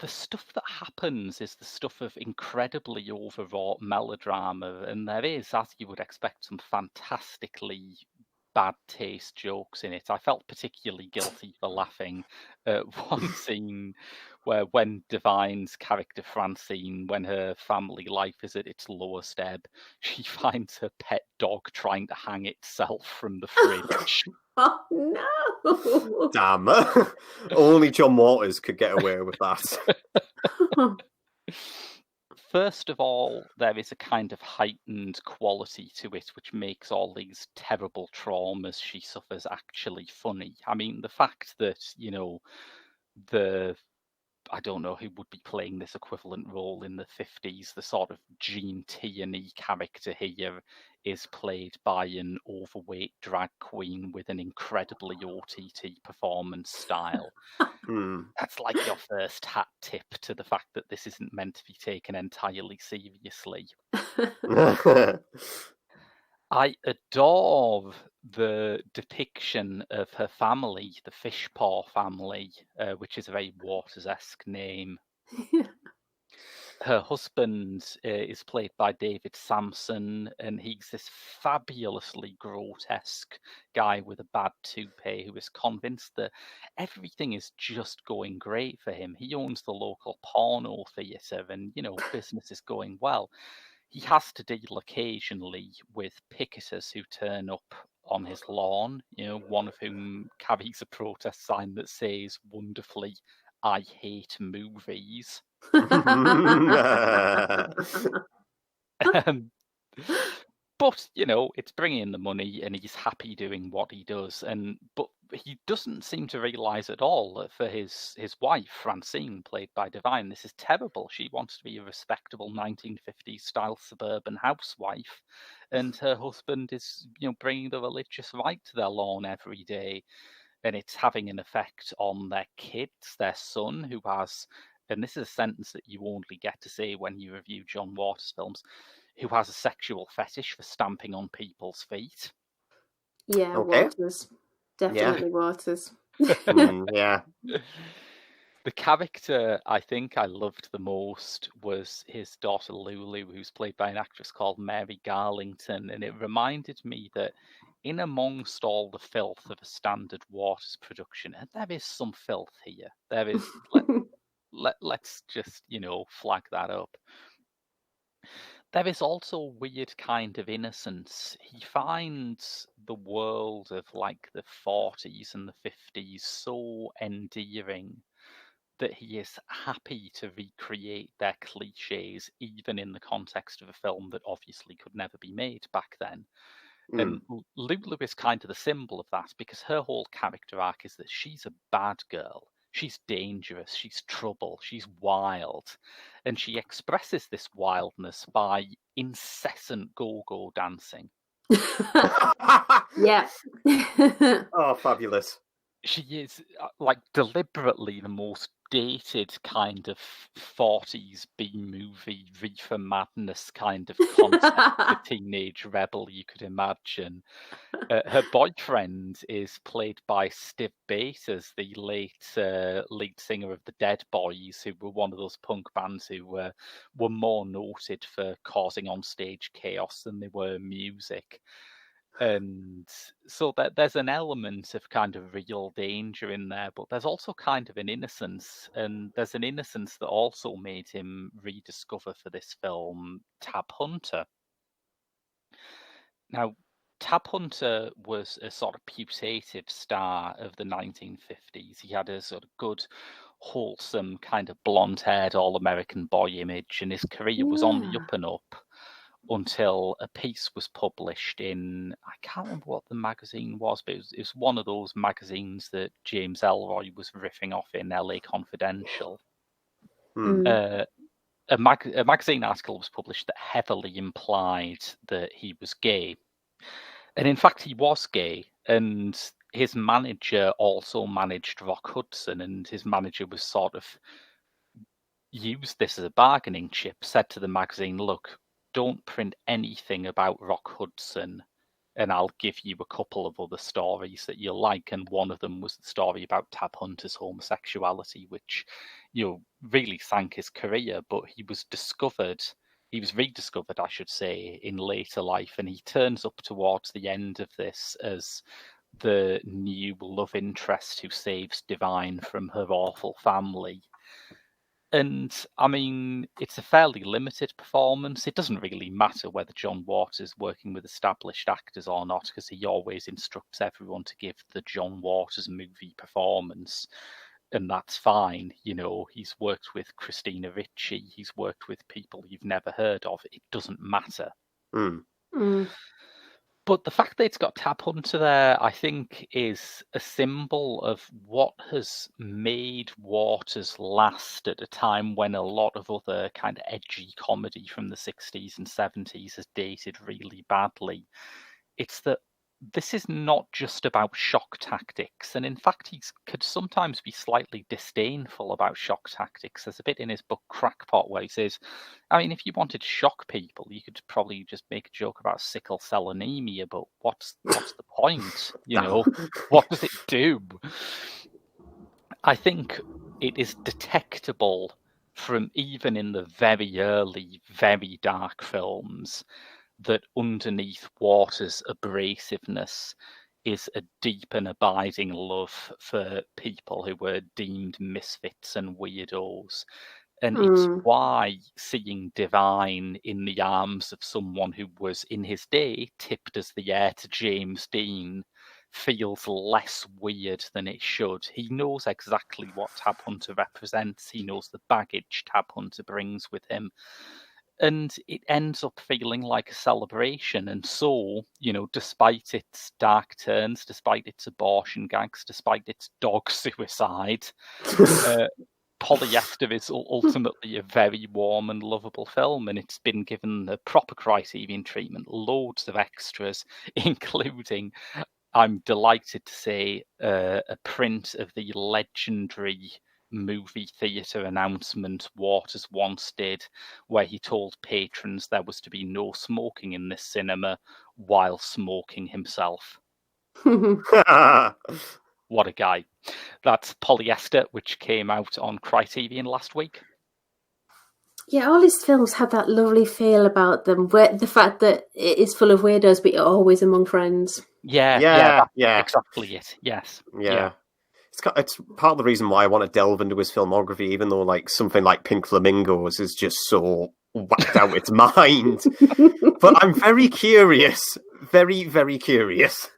the stuff that happens is the stuff of incredibly overwrought melodrama, and there is, as you would expect, some fantastically bad taste jokes in it. I felt particularly guilty for laughing at one scene where when Divine's character Francine, when her family life is at its lowest ebb, she finds her pet dog trying to hang itself from the fridge. Oh no! Damn. Only John Waters could get away with that. First of all, there is a kind of heightened quality to it which makes all these terrible traumas she suffers actually funny. I mean, the fact that, I don't know who would be playing this equivalent role in the 50s, the sort of Gene Tierney character here is played by an overweight drag queen with an incredibly OTT performance style. That's like your first hat tip to the fact that this isn't meant to be taken entirely seriously. I adore the depiction of her family, the Fishpaw family, which is a very Waters-esque name. Her husband is played by David Sampson, and he's this fabulously grotesque guy with a bad toupee who is convinced that everything is just going great for him. He owns the local porno theatre and, business is going well. He has to deal occasionally with picketers who turn up on his lawn, one of whom carries a protest sign that says wonderfully, "I hate movies." But, it's bringing in the money and he's happy doing what he does. But he doesn't seem to realise at all that for his wife, Francine, played by Divine, this is terrible. She wants to be a respectable 1950s style suburban housewife. And her husband is, bringing the religious right to their lawn every day. And it's having an effect on their kids, their son, who has, and this is a sentence that you only get to say when you review John Waters films, who has a sexual fetish for stamping on people's feet. Yeah, Okay. Waters. Definitely Waters. Yeah. The character I think I loved the most was his daughter Lulu, who's played by an actress called Mary Garlington. And it reminded me that in amongst all the filth of a standard Waters production, and there is some filth here. There is, let's just, flag that up. There is also a weird kind of innocence. He finds the world of like the 40s and the 50s so endearing that he is happy to recreate their cliches, even in the context of a film that obviously could never be made back then. And Lulu is kind of the symbol of that, because her whole character arc is that she's a bad girl. She's dangerous, she's trouble, she's wild. And she expresses this wildness by incessant go-go dancing. Yeah. Oh, fabulous. She is like deliberately the most dated kind of 40s B-movie reefer madness kind of concept for teenage rebel you could imagine. Her boyfriend is played by Steve Bates, the late lead singer of the Dead Boys, who were one of those punk bands who were more noted for causing on-stage chaos than they were music. And so there's an element of kind of real danger in there, but there's also kind of an innocence, and there's an innocence that also made him rediscover for this film Tab Hunter. Now, Tab Hunter was a sort of putative star of the 1950s. He had a sort of good, wholesome, kind of blonde-haired, all-American boy image, and his career was on the up and up until a piece was published in, I can't remember what the magazine was, but it was one of those magazines that James Ellroy was riffing off in, LA Confidential. A magazine article was published that heavily implied that he was gay. And in fact, he was gay. And his manager also managed Rock Hudson, and his manager was sort of used this as a bargaining chip, said to the magazine, look, don't print anything about Rock Hudson, and I'll give you a couple of other stories that you'll like. And one of them was the story about Tab Hunter's homosexuality, which, really sank his career. But he was rediscovered, I should say, in later life. And he turns up towards the end of this as the new love interest who saves Divine from her awful family. And, I mean, it's a fairly limited performance. It doesn't really matter whether John Waters is working with established actors or not, because he always instructs everyone to give the John Waters movie performance, and that's fine. He's worked with Christina Ricci, he's worked with people you've never heard of. It doesn't matter. But the fact that it's got Tab Hunter there, I think, is a symbol of what has made Waters last at a time when a lot of other kind of edgy comedy from the 60s and 70s has dated really badly. It's that this is not just about shock tactics. And in fact, he could sometimes be slightly disdainful about shock tactics. There's a bit in his book Crackpot where he says, I mean, if you wanted to shock people, you could probably just make a joke about sickle cell anemia, but what's the point? What does it do? I think it is detectable from even in the very early, very dark films that underneath Waters' abrasiveness is a deep and abiding love for people who were deemed misfits and weirdos. And it's why seeing Divine in the arms of someone who was, in his day, tipped as the heir to James Dean feels less weird than it should. He knows exactly what Tab Hunter represents. He knows the baggage Tab Hunter brings with him. and it ends up feeling like a celebration. And so, despite its dark turns, despite its abortion gags, despite its dog suicide, Polyester is ultimately a very warm and lovable film, and it's been given the proper Criterion treatment, loads of extras, including, I'm delighted to say, a print of the legendary movie theatre announcement Waters once did, where he told patrons there was to be no smoking in this cinema while smoking himself. What a guy. That's Polyester, which came out on Criterion last week. Yeah, all his films had that lovely feel about them, where the fact that it is full of weirdos, but you're always among friends. Yeah, exactly it. Yes. Yeah. It's part of the reason why I want to delve into his filmography, even though like something like Pink Flamingos is just so whacked out its mind. But I'm very curious. Very, very curious.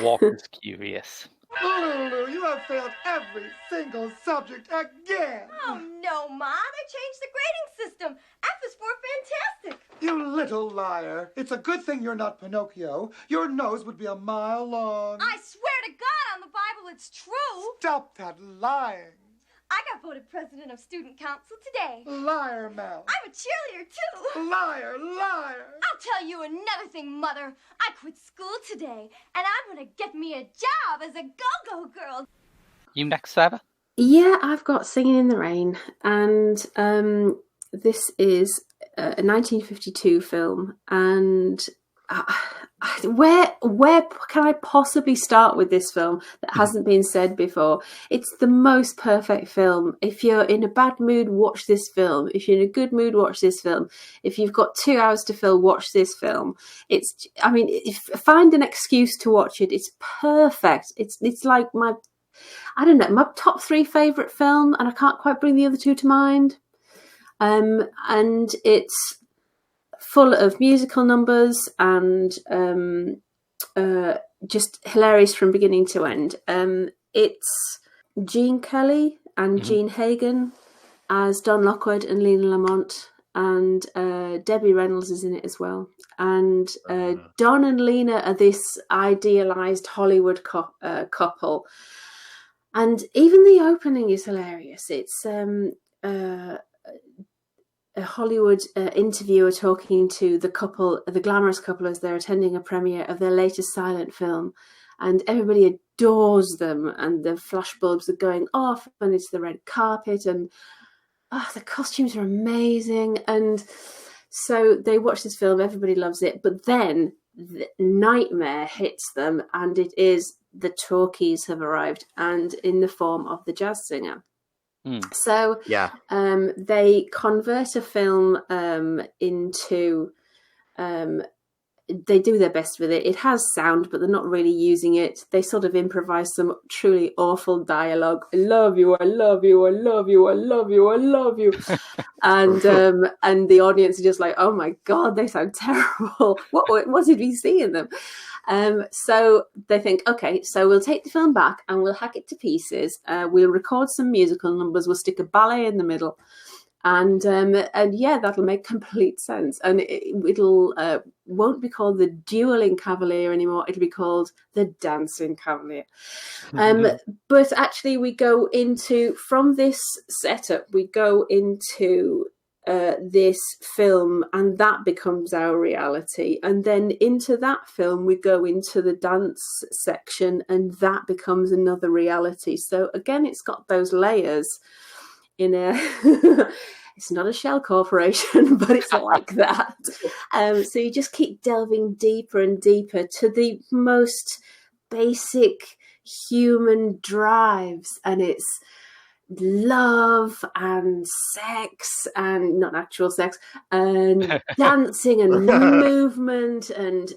Walker's curious. Lulu, you have failed every single subject again. Oh, no, Ma. They changed the grading system. F is for fantastic. You little liar. It's a good thing you're not Pinocchio. Your nose would be a mile long. I swear to God on the Bible it's true. Stop that lying. I got voted president of student council today. Liar, Mel. I'm a cheerleader, too. Liar, liar. I'll tell you another thing, Mother. I quit school today, and I'm going to get me a job as a go-go girl. You next, Sarah? Yeah, I've got Singing in the Rain, and this is a 1952 film, and where can I possibly start with this film that hasn't been said before? It's the most perfect film. If you're in a bad mood, watch this film. If you're in a good mood, watch this film. If you've got 2 hours to fill, watch this film. Find an excuse to watch it. It's perfect. It's like my top 3 favourite film, and I can't quite bring the other 2 to mind. And it's full of musical numbers and just hilarious from beginning to end. It's Gene Kelly and Gene Hagen as Don Lockwood and Lena Lamont, and Debbie Reynolds is in it as well. And Don and Lena are this idealised Hollywood couple. And even the opening is hilarious. It's a Hollywood interviewer talking to the glamorous couple as they're attending a premiere of their latest silent film, and everybody adores them, and the flashbulbs are going off, and it's the red carpet, and the costumes are amazing. And so they watch this film, everybody loves it, but then the nightmare hits them, and it is the talkies have arrived, and in the form of the jazz singer. So they convert a film into they do their best with it. It has sound, but they're not really using it. They sort of improvise some truly awful dialogue. I love you, I love you, I love you, I love you, I love you. And the audience are just like, oh my God, they sound terrible. What did we see in them? So they think, okay, so we'll take the film back and we'll hack it to pieces. We'll record some musical numbers. We'll stick a ballet in the middle. And yeah, that'll make complete sense. And it'll won't be called the Dueling Cavalier anymore. It'll be called the Dancing Cavalier. But actually, we go into, from this setup, we go into this film, and that becomes our reality. And then into that film, we go into the dance section, and that becomes another reality. So again, it's got those layers in a it's not a shell corporation, but it's like that. So you just keep delving deeper and deeper to the most basic human drives, and it's love and sex, and not actual sex, and dancing and movement, and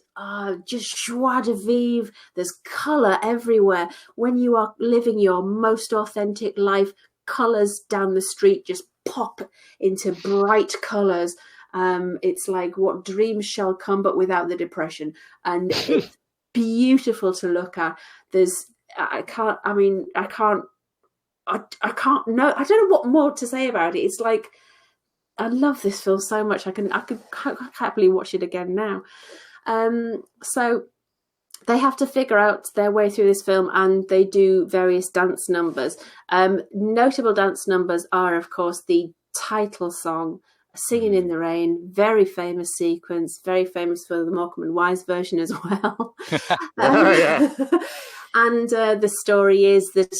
just joie de vivre. There's colour everywhere. When you are living your most authentic life, colours down the street just pop into bright colours. It's like what dreams shall come, but without the depression. And it's beautiful to look at. I don't know what more to say about it. It's like I love this film so much. I could happily watch it again now. So they have to figure out their way through this film, and they do various dance numbers. Notable dance numbers are, of course, the title song, Singin' in the Rain, very famous sequence, very famous for the Morecambe and Wise version as well. And the story is that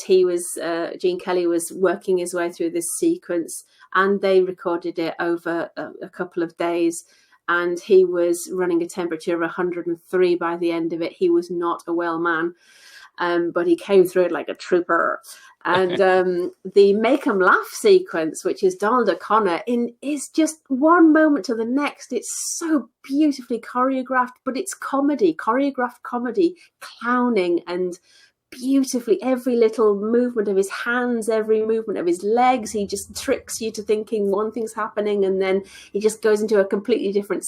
Gene Kelly was working his way through this sequence, and they recorded it over a couple of days. And he was running a temperature of 103 by the end of it. He was not a well man, but he came through it like a trooper. And the Make 'em Laugh sequence, which is Donald O'Connor, is just one moment to the next. It's so beautifully choreographed, but it's choreographed comedy, clowning, and beautifully every little movement of his hands, every movement of his legs, he just tricks you to thinking one thing's happening, and then he just goes into a completely different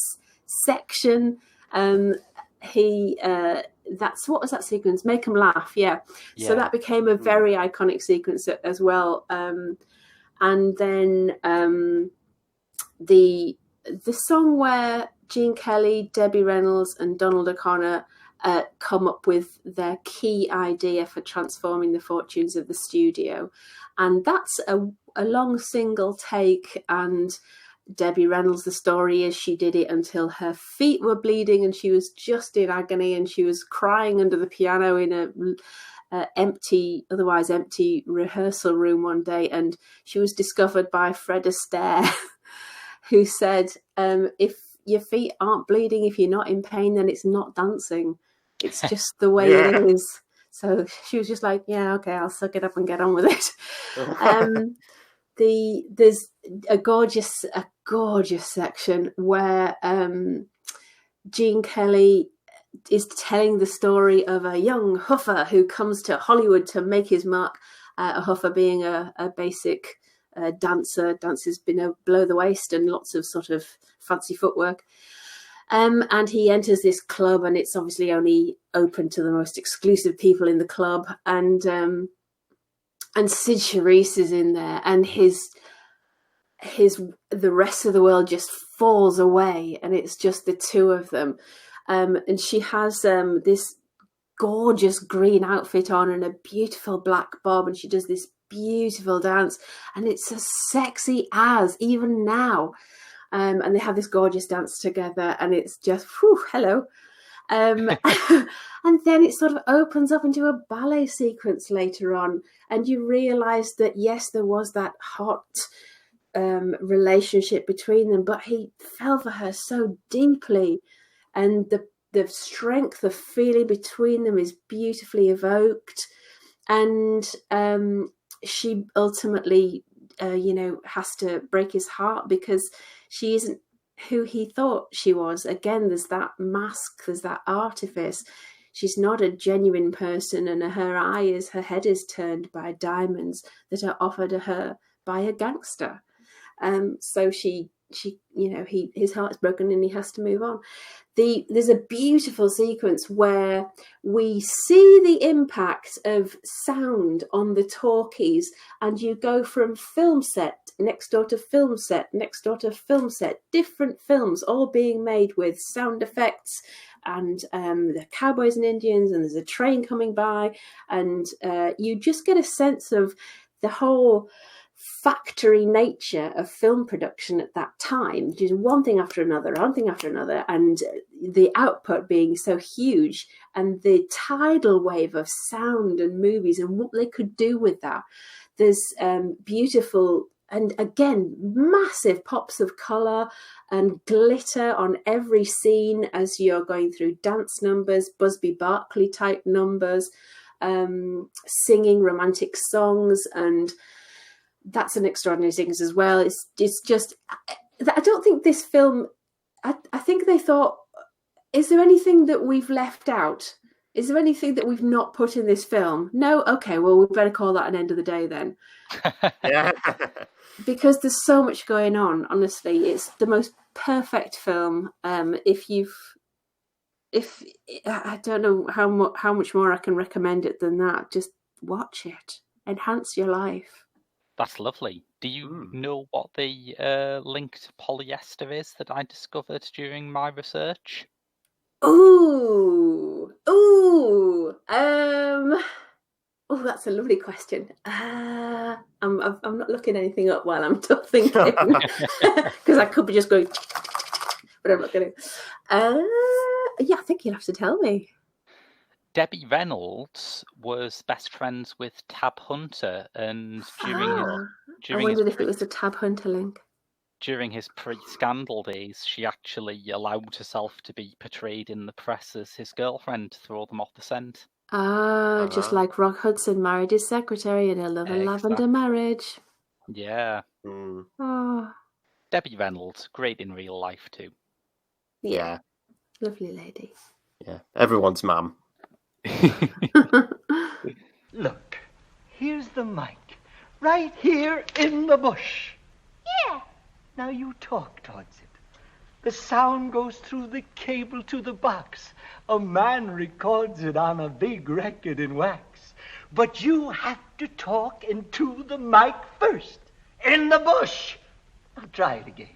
section. That's what was that sequence? Make 'em Laugh, yeah. So that became a very iconic sequence as well. And then the song where Gene Kelly, Debbie Reynolds, and Donald O'Connor come up with their key idea for transforming the fortunes of the studio. And that's a long single take, and Debbie Reynolds, the story is she did it until her feet were bleeding and she was just in agony, and she was crying under the piano in a otherwise empty rehearsal room one day, and she was discovered by Fred Astaire, who said, if your feet aren't bleeding, if you're not in pain, then it's not dancing. It's just the way it is. So she was just like, yeah, okay, I'll suck it up and get on with it. There's a gorgeous section where Gene Kelly is telling the story of a young huffer who comes to Hollywood to make his mark. A huffer being a basic dancer, dances below the waist and lots of sort of fancy footwork. And he enters this club, and it's obviously only open to the most exclusive people in the club. And Sid Charisse is in there, and the rest of the world just falls away, and it's just the two of them. And she has this gorgeous green outfit on and a beautiful black bob, and she does this beautiful dance, and it's as sexy as even now. And they have this gorgeous dance together, and it's just, whew, hello. And then it sort of opens up into a ballet sequence later on, and you realise that, yes, there was that hot relationship between them, but he fell for her so deeply, and the strength of feeling between them is beautifully evoked. And she ultimately, has to break his heart because she isn't who he thought she was. Again, there's that mask, there's that artifice. She's not a genuine person, and her head is turned by diamonds that are offered to her by a gangster. So his heart's broken and he has to move on. There's a beautiful sequence where we see the impact of sound on the talkies, and you go from film set next door to film set, next door to film set, different films all being made with sound effects, and the cowboys and Indians, and there's a train coming by, and you just get a sense of the whole factory nature of film production at that time, just one thing after another, and the output being so huge, and the tidal wave of sound and movies and what they could do with that. There's beautiful and, again, massive pops of colour and glitter on every scene as you're going through dance numbers, Busby Berkeley type numbers, singing romantic songs, and that's an extraordinary sequence as well. It's just, I don't think this film, I think they thought, is there anything that we've left out? Is there anything that we've not put in this film? No? Okay, well, we better call that an end of the day then. Yeah. Because there's so much going on, honestly. It's the most perfect film. If I don't know how much more I can recommend it than that. Just watch it. Enhance your life. That's lovely. Do you know what the link to polyester is that I discovered during my research? Ooh. Oh, that's a lovely question. I'm not looking anything up while I'm thinking because I could be just going, but I'm not going to. Yeah, I think you'll have to tell me. Debbie Reynolds was best friends with Tab Hunter, and I wondered if it was the Tab Hunter link. During his pre-scandal days, she actually allowed herself to be portrayed in the press as his girlfriend to throw them off the scent. Just like Rock Hudson married his secretary in a Love and Lavender marriage. Yeah. Oh. Debbie Reynolds, great in real life too. Yeah. Lovely lady. Yeah. Everyone's mum. Look, here's the mic. Right here in the bush. Yeah. Now you talk towards it. The sound goes through the cable to the box. A man records it on a big record in wax. But you have to talk into the mic first. In the bush. Now try it again.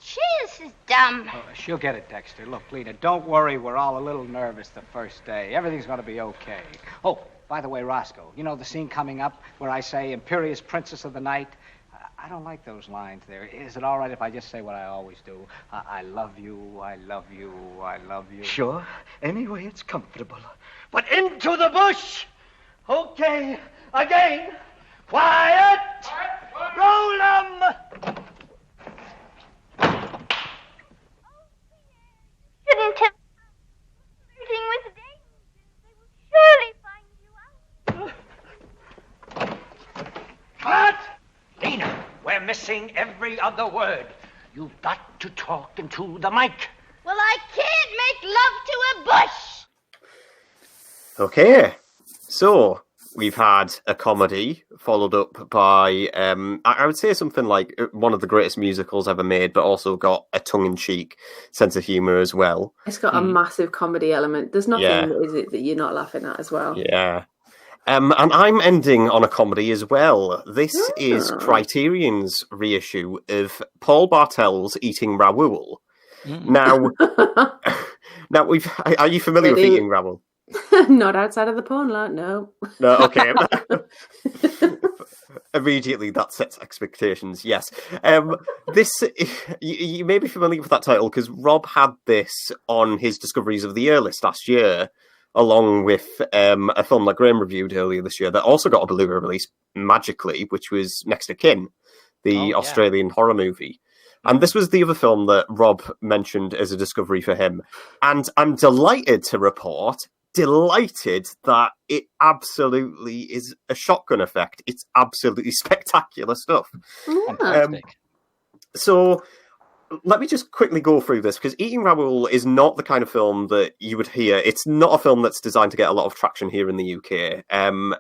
Gee, this is dumb. Oh, she'll get it, Dexter. Look, Lena, don't worry. We're all a little nervous the first day. Everything's going to be okay. Oh, by the way, Roscoe, you know the scene coming up where I say Imperious Princess of the Night? I don't like those lines there. Is it all right if I just say what I always do? I love you, I love you, I love you. Sure. Anyway, it's comfortable. But into the bush! Okay, again. Quiet! Roll 'em! Shouldn't have flirting with dames. They will surely find you out. What? Lena, we're missing every other word. You've got to talk into the mic. Well, I can't make love to a bush. Okay, so we've had a comedy followed up by, I would say something like one of the greatest musicals ever made, but also got a tongue-in-cheek sense of humour as well. It's got a massive comedy element. There's nothing, is it, that you're not laughing at as well? Yeah. And I'm ending on a comedy as well. This is Criterion's reissue of Paul Bartel's Eating Raoul. Now, are you familiar with Eating Raoul? Not outside of the porn lot, no. No, okay. Immediately that sets expectations, yes. This, you may be familiar with that title because Rob had this on his Discoveries of the Year list last year, along with a film that Graham reviewed earlier this year that also got a Blu-ray release magically, which was Next of Kin, the Australian horror movie. And this was the other film that Rob mentioned as a discovery for him. And I'm delighted that it absolutely is a shotgun effect. It's absolutely spectacular stuff. Fantastic. So let me just quickly go through this, because Eating Raoul is not the kind of film that you would hear. It's not a film that's designed to get a lot of traction here in the UK,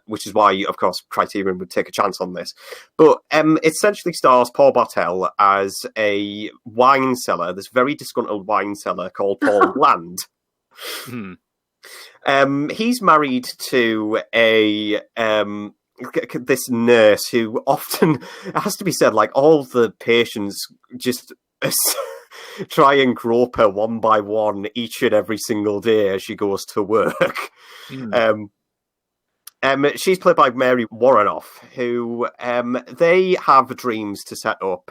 which is why, of course, Criterion would take a chance on this. But it essentially stars Paul Bartel as a wine seller, this very disgruntled wine seller called Paul Bland. He's married to this nurse who often, it has to be said, like all the patients just try and grope her one by one each and every single day as she goes to work. She's played by Mary Warrenoff, who they have dreams to set up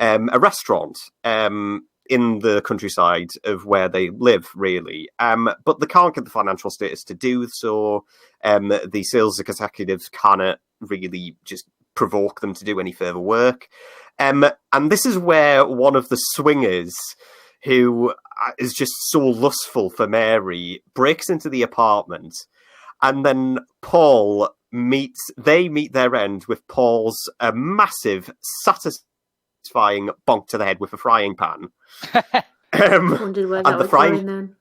a restaurant in the countryside of where they live, really. But they can't get the financial status to do so. The sales executives cannot really just provoke them to do any further work. And this is where one of the swingers, who is just so lustful for Mary, breaks into the apartment. And then Paul meet their end with Paul's massive, satisfying bonk to the head with a frying pan. Wondered where that was going then.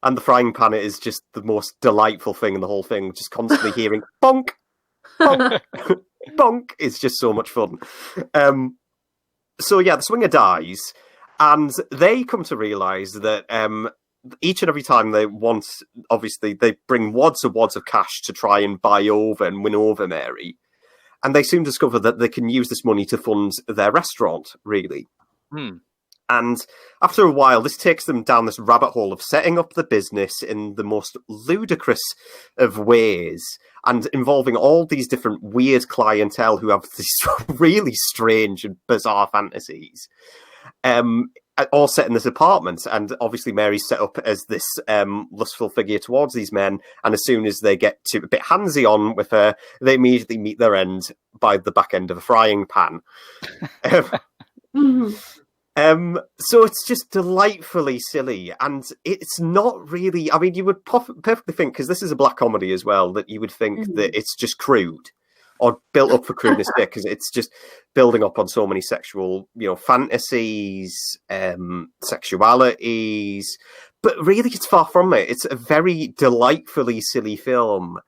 And the frying pan is just the most delightful thing in the whole thing. Just constantly hearing bonk, bonk, bonk. It's just so much fun. So yeah, the swinger dies, and they come to realise that each and every time they want, obviously, they bring wads of cash to try and buy over and win over Mary. And they soon discover that they can use this money to fund their restaurant, really. And after a while, this takes them down this rabbit hole of setting up the business in the most ludicrous of ways and involving all these different weird clientele who have these really strange and bizarre fantasies. All set in this apartment. And obviously Mary's set up as this lustful figure towards these men. And as soon as they get to a bit handsy on with her, they immediately meet their end by the back end of a frying pan. So it's just delightfully silly, and it's not really. I mean, you would perfectly think, because this is a black comedy as well, that you would think that it's just crude or built up for crudeness, because it's just building up on so many sexual, fantasies, sexualities. But really, it's far from it. It's a very delightfully silly film,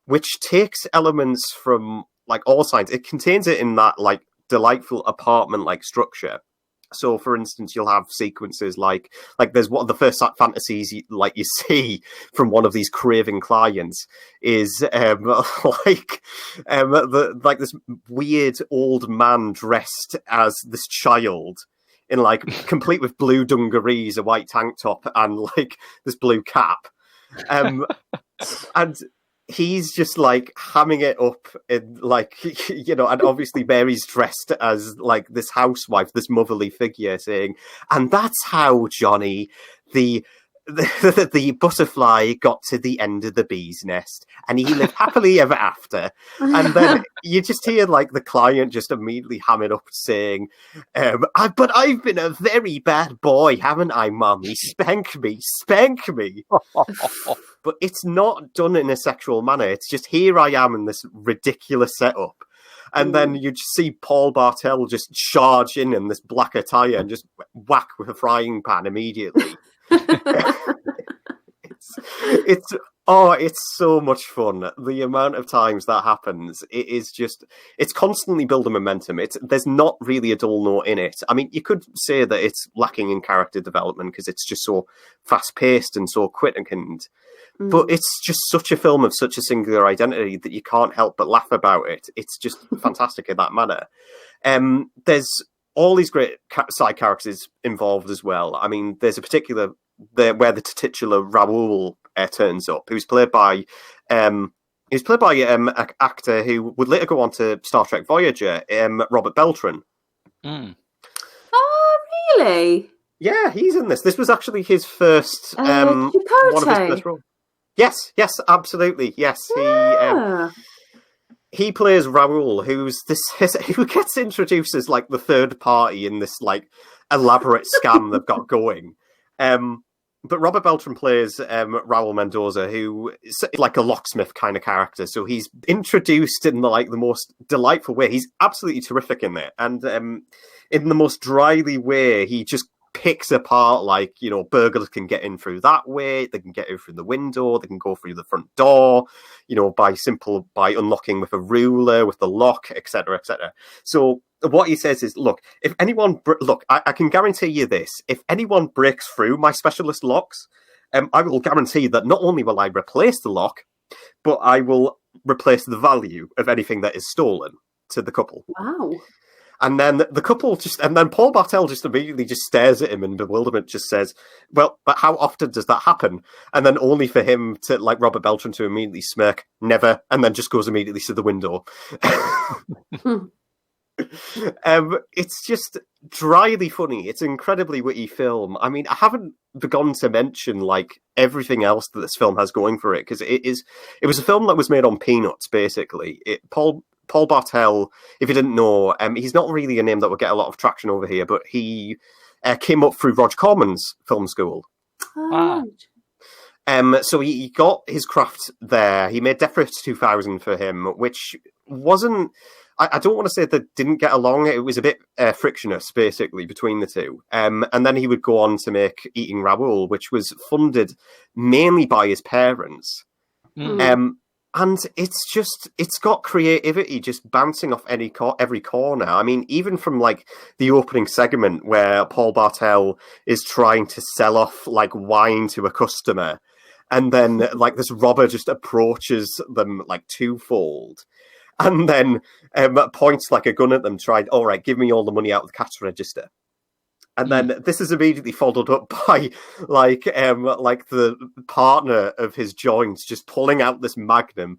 which takes elements from like all sides. It contains it in that like delightful apartment-like structure. So, for instance, you'll have sequences like there's one of the first fantasies you see from one of these craving clients is this weird old man dressed as this child in like complete with blue dungarees, a white tank top, and like this blue cap, and he's just like hamming it up in like, and obviously Mary's dressed as like this housewife, this motherly figure saying, and that's how, Johnny, the butterfly got to the end of the bee's nest and he lived happily ever after. And then you just hear like the client just immediately hamming up saying, but I've been a very bad boy, haven't I, Mummy? Spank me. But it's not done in a sexual manner. It's just, here I am in this ridiculous setup. And then you just see Paul Bartel just charge in this black attire and just whack with a frying pan immediately. It's so much fun. The amount of times that happens, it's constantly building momentum. There's not really a dull note in it. I mean, you could say that it's lacking in character development because it's just so fast-paced and so quickened. But it's just such a film of such a singular identity that you can't help but laugh about it. It's just fantastic in that manner. There's all these great side characters involved as well. I mean, there's a particular where the titular Raoul turns up, who's played by an actor who would later go on to Star Trek Voyager, Robert Beltran. Oh, really? Yeah, he's in this. This was actually his first one of his first roles. Yes, absolutely. Yes, he plays Raoul, who gets introduced as like the third party in this like elaborate scam they've got going. But Robert Beltran plays Raoul Mendoza, who is like a locksmith kind of character. So he's introduced in the most delightful way. He's absolutely terrific in it, and in the most dryly way, he just picks apart, like, burglars can get in through that way, they can get in through the window, they can go through the front door, by unlocking with a ruler, with the lock, etc., etc. So what he says is, look, if anyone, I can guarantee you this, if anyone breaks through my specialist locks, I will guarantee that not only will I replace the lock, but I will replace the value of anything that is stolen to the couple. Wow. And then the couple and then Paul Bartel just immediately just stares at him in bewilderment, just says, well, but how often does that happen? And then only for him to, like Robert Beltran, to immediately smirk, never, and then just goes immediately to the window. It's just dryly funny. It's an incredibly witty film. I mean, I haven't begun to mention like everything else that this film has going for it, because it was a film that was made on peanuts, basically. Paul Bartel, if you didn't know, he's not really a name that would get a lot of traction over here, but he came up through Roger Corman's film school. So he got his craft there. He made Death Race 2000 for him, which wasn't... I don't want to say that didn't get along. It was a bit frictionless, basically, between the two. And then he would go on to make Eating Raoul, which was funded mainly by his parents. And it's got creativity just bouncing off every corner. I mean, even from like the opening segment where Paul Bartel is trying to sell off like wine to a customer, and then like this robber just approaches them like twofold. and then points like a gun at them, tried, all right, give me all the money out of the cash register. And then this is immediately followed up by like the partner of his joints just pulling out this magnum,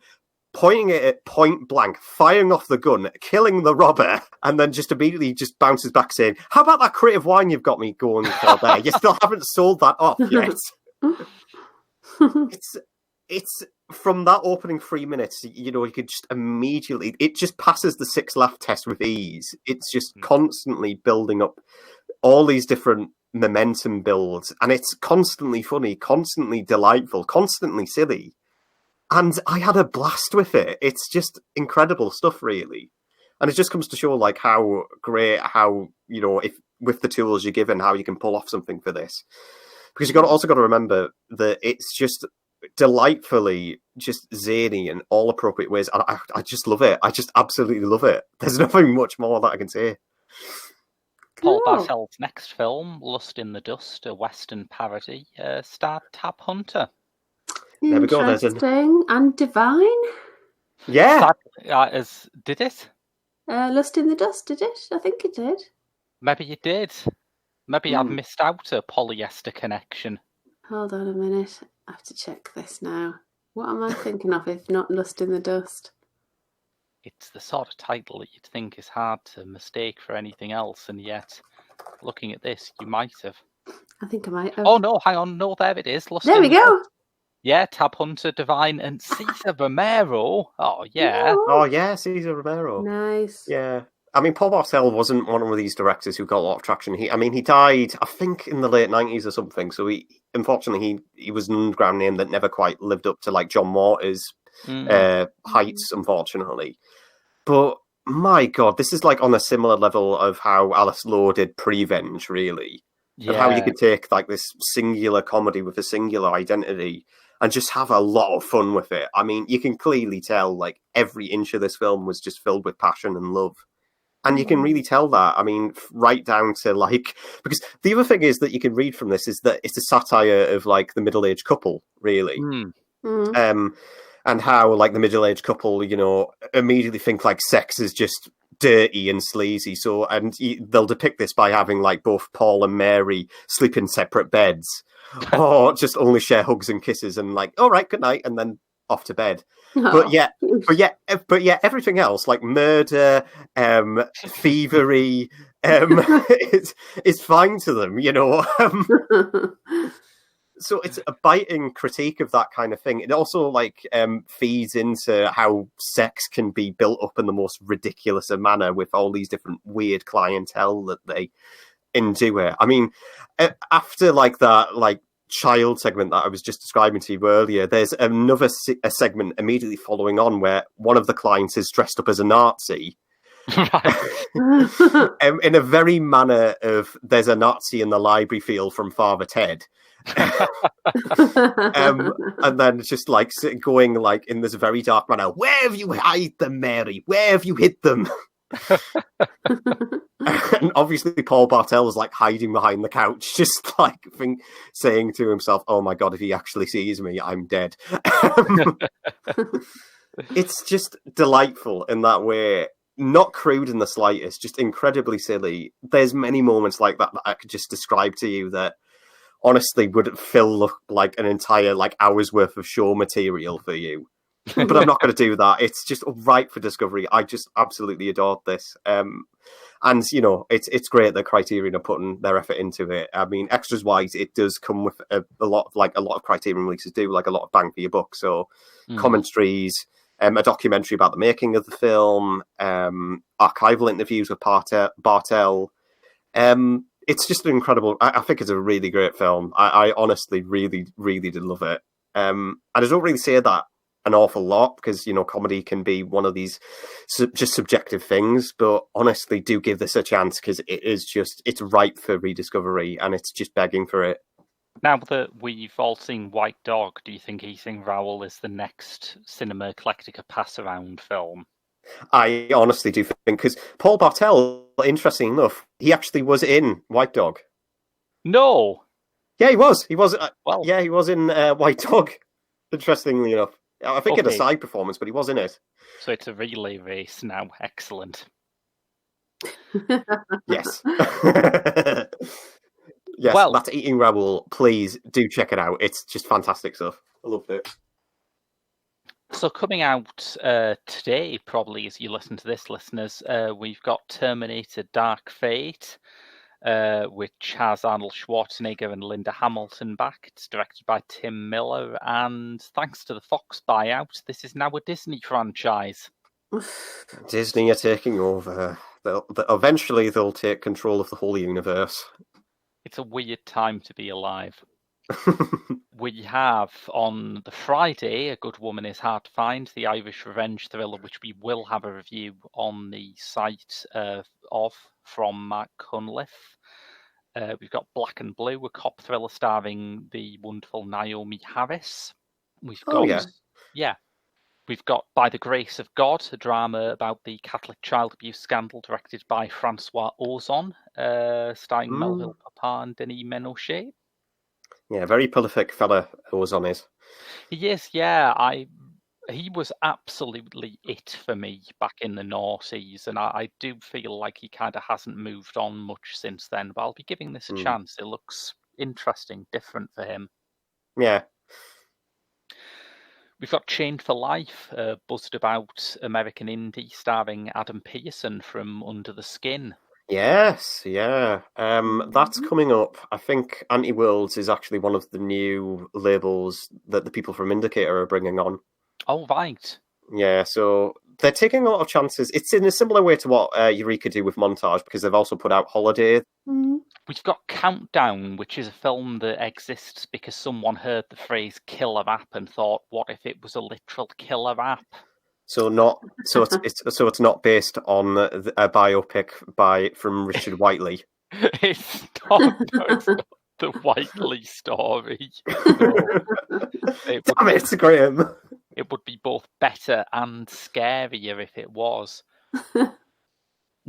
pointing it at point blank, firing off the gun, killing the robber, and then just immediately just bounces back saying, how about that crate of wine you've got me going for there? You still haven't sold that off yet. It's from that opening 3 minutes, you know, you could just immediately, it just passes the 6 laugh test with ease. It's just constantly building up all these different momentum builds, and it's constantly funny, constantly delightful, constantly silly. And I had a blast with it. It's just incredible stuff, really. And it just comes to show like how great, how, you know, if with the tools you're given, how you can pull off something for this. Because also got to remember that it's just delightfully just zany in all appropriate ways. And I just love it. I just absolutely love it. There's nothing much more that I can say. Paul Bartel's next film, Lust in the Dust, a Western parody, starred Tab Hunter. There we go. Interesting. And Divine? Yeah. Did it? Lust in the Dust, did it? I think it did. Maybe it did. Maybe I've missed out a polyester connection. Hold on a minute. I have to check this now. What am I thinking of if not Lust in the Dust? It's the sort of title that you'd think is hard to mistake for anything else, and yet, looking at this, you might have. I think I might have. Oh no, hang on, no, there it is. There we go. Yeah, Tab Hunter, Divine, and Cesar Romero. Oh yeah. Oh yeah, Cesar Romero. Nice. Yeah. I mean, Paul Bartel wasn't one of these directors who got a lot of traction. He died, I think, in the late 90s or something. So unfortunately, he was an underground name that never quite lived up to like John Waters' heights, unfortunately. But my God, this is like on a similar level of how Alice Lowe did Prevenge, really. Yeah. Of how you could take like this singular comedy with a singular identity and just have a lot of fun with it. I mean, you can clearly tell like every inch of this film was just filled with passion and love. And you can really tell that. I mean, right down to like, because the other thing is that you can read from this is that it's a satire of like the middle-aged couple, really. And how like the middle-aged couple, you know, immediately think like sex is just dirty and sleazy. So, and they'll depict this by having like both Paul and Mary sleep in separate beds or just only share hugs and kisses and like, all right, good night, and then off to bed. But yeah, everything else like murder, thievery, it's fine to them, you know. So it's a biting critique of that kind of thing. It also like feeds into how sex can be built up in the most ridiculous of manner with all these different weird clientele that they endure. I mean, after like that, like child segment that I was just describing to you earlier, there's another a segment immediately following on where one of the clients is dressed up as a Nazi. In a very manner of there's a Nazi in the library feel from Father Ted. And then just like going like in this very dark manner, where have you hid them, Mary? Where have you hid them? And obviously Paul Bartel was like hiding behind the couch, just like saying to himself, oh my God, if he actually sees me, I'm dead. It's just delightful in that way. Not crude in the slightest, just incredibly silly. There's many moments like that I could just describe to you that honestly would fill like an entire like hour's worth of show material for you. But I'm not going to do that. It's just ripe for discovery. I just absolutely adored this. And, you know, it's great that Criterion are putting their effort into it. I mean, extras wise, it does come with a lot of Criterion releases do, like a lot of bang for your buck. So commentaries, a documentary about the making of the film, archival interviews with Bartel. It's just an incredible. I think it's a really great film. I honestly really, really did love it. And I don't really say that an awful lot because, you know, comedy can be one of these just subjective things. But honestly, do give this a chance because it's ripe for rediscovery and it's just begging for it. Now that we've all seen White Dog, do you think Eating Raoul is the next Cinema Eclectica pass-around film? I honestly do think, because Paul Bartel, interesting enough, he actually was in White Dog. No! Yeah, he was. He was. He was in White Dog, interestingly enough. I think he had a side performance, but he was in it. So it's a relay race now. Excellent. Yes. Yes, Well, that's Eating Raoul. Please do check it out. It's just fantastic stuff. I loved it. So coming out today, probably as you listen to this, listeners, we've got Terminator Dark Fate, which has Arnold Schwarzenegger and Linda Hamilton back. It's directed by Tim Miller, and thanks to the Fox buyout, this is now a Disney franchise. Disney are taking over. Eventually they'll take control of the whole universe. It's a weird time to be alive. We have on the Friday, A Good Woman is Hard to Find, the Irish revenge thriller, which we will have a review on the site of from Mark Cunliffe. We've got Black and Blue, a cop thriller starring the wonderful Naomi Harris. We've got We've got By the Grace of God, a drama about the Catholic child abuse scandal directed by Francois Ozon, starring Melville Papin and Denis Menochet. Yeah, very prolific fella Ozon is. He is, yeah. He was absolutely it for me back in the noughties, and I do feel like he kind of hasn't moved on much since then, but I'll be giving this a chance. It looks interesting, different for him. Yeah. We've got Chained for Life, buzzed about American indie starring Adam Pearson from Under the Skin. Yes, yeah. That's coming up. I think Anti-Worlds is actually one of the new labels that the people from Indicator are bringing on. Oh, right. Yeah, so they're taking a lot of chances. It's in a similar way to what Eureka do with Montage, because they've also put out Holiday. We've got Countdown, which is a film that exists because someone heard the phrase killer app and thought, what if it was a literal killer app? So it's not based on a biopic from Richard Whiteley. It's not the Whiteley story. Damn it, Graham. It would be both better and scarier if it was.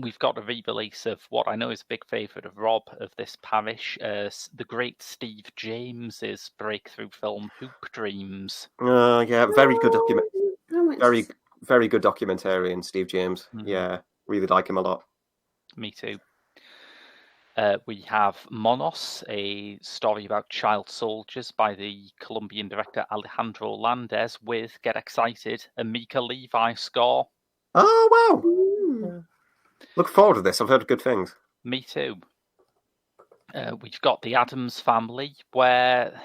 We've got a re-release of what I know is a big favourite of Rob of this parish, the great Steve James's breakthrough film Hoop Dreams. Yeah, very good very good documentarian, Steve James. Yeah, really like him a lot. Me too. We have Monos, a story about child soldiers by the Colombian director Alejandro Landes with, get excited, a Mika Levi score. Oh, wow. Look forward to this. I've heard good things. Me too. We've got The Addams Family, where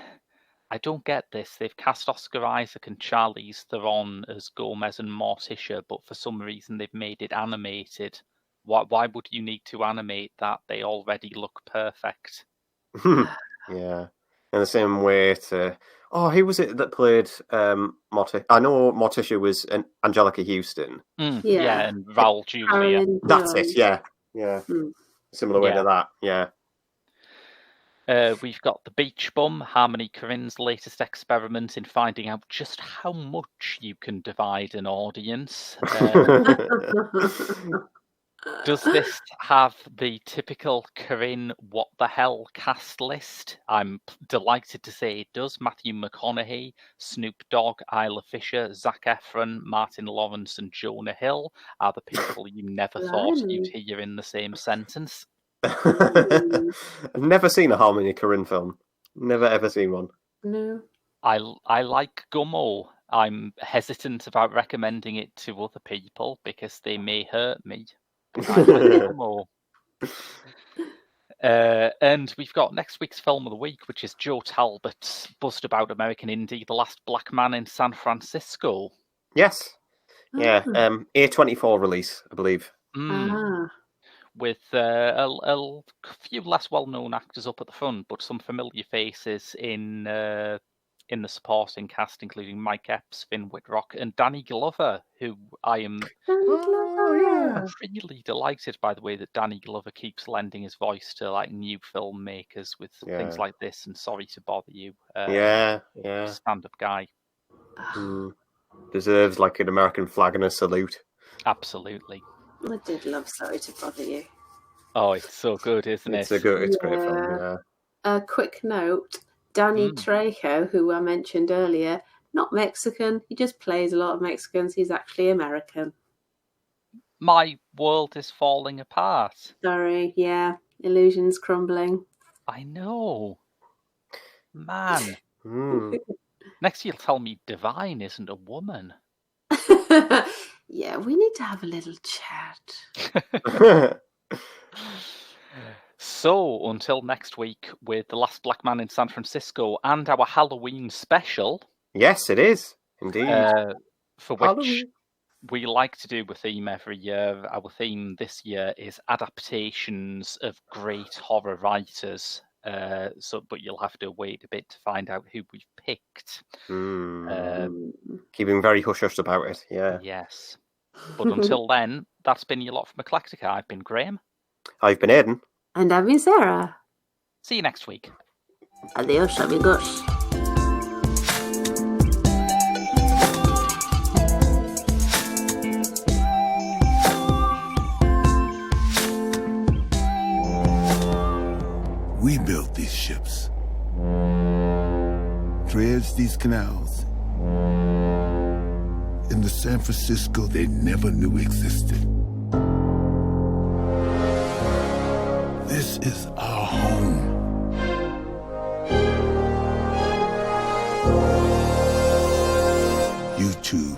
I don't get this. They've cast Oscar Isaac and Charlize Theron as Gomez and Morticia, but for some reason they've made it animated. Why would you need to animate that? They already look perfect. Yeah. In the same way to... Oh, who was it that played Morticia? I know Morticia was Angelica Houston. Yeah, and Raoul Julia. That's it, yeah. Yeah. Similar way to that, yeah. We've got The Beach Bum, Harmony Korine's latest experiment in finding out just how much you can divide an audience. Does this have the typical Korine what the hell cast list? I'm delighted to say it does. Matthew McConaughey, Snoop Dogg, Isla Fisher, Zac Efron, Martin Lawrence and Jonah Hill are the people you never thought you'd hear in the same sentence. I've never seen a Harmony Korine film. Never ever seen one. No. I like Gummo. I'm hesitant about recommending it to other people because they may hurt me. And we've got next week's film of the week, which is Joe Talbot's buzzed about American indie, The Last Black Man in San Francisco. Yes. Yeah. A24 release, I believe. With a few less well-known actors up at the front, but some familiar faces in the supporting cast, including Mike Epps, Finn Whitrock, and Danny Glover, who I am really delighted by the way that Danny Glover keeps lending his voice to like new filmmakers with things like this and Sorry to Bother You. Stand-up guy. Deserves like an American flag and a salute. Absolutely. I did love Sorry to Bother You. Oh, it's so good, isn't it? It's a great film, yeah. A quick note, Danny Trejo, who I mentioned earlier, not Mexican. He just plays a lot of Mexicans. He's actually American. My world is falling apart. Sorry, yeah. Illusion's crumbling. I know. Man. Next you'll tell me Divine isn't a woman. Yeah, we need to have a little chat. So, until next week with The Last Black Man in San Francisco and our Halloween special. Yes, it is. Indeed. For which we like to do a theme every year. Our theme this year is adaptations of great horror writers. But you'll have to wait a bit to find out who we've picked. Keeping very hush-hush about it, yeah. Yes. But until then, that's been your lot from Eclectica. I've been Graham. I've been Aidan. And I've been Sarah. See you next week. Adios, amigos. We built these ships, dredged these canals in the San Francisco they never knew existed. This is our home. You two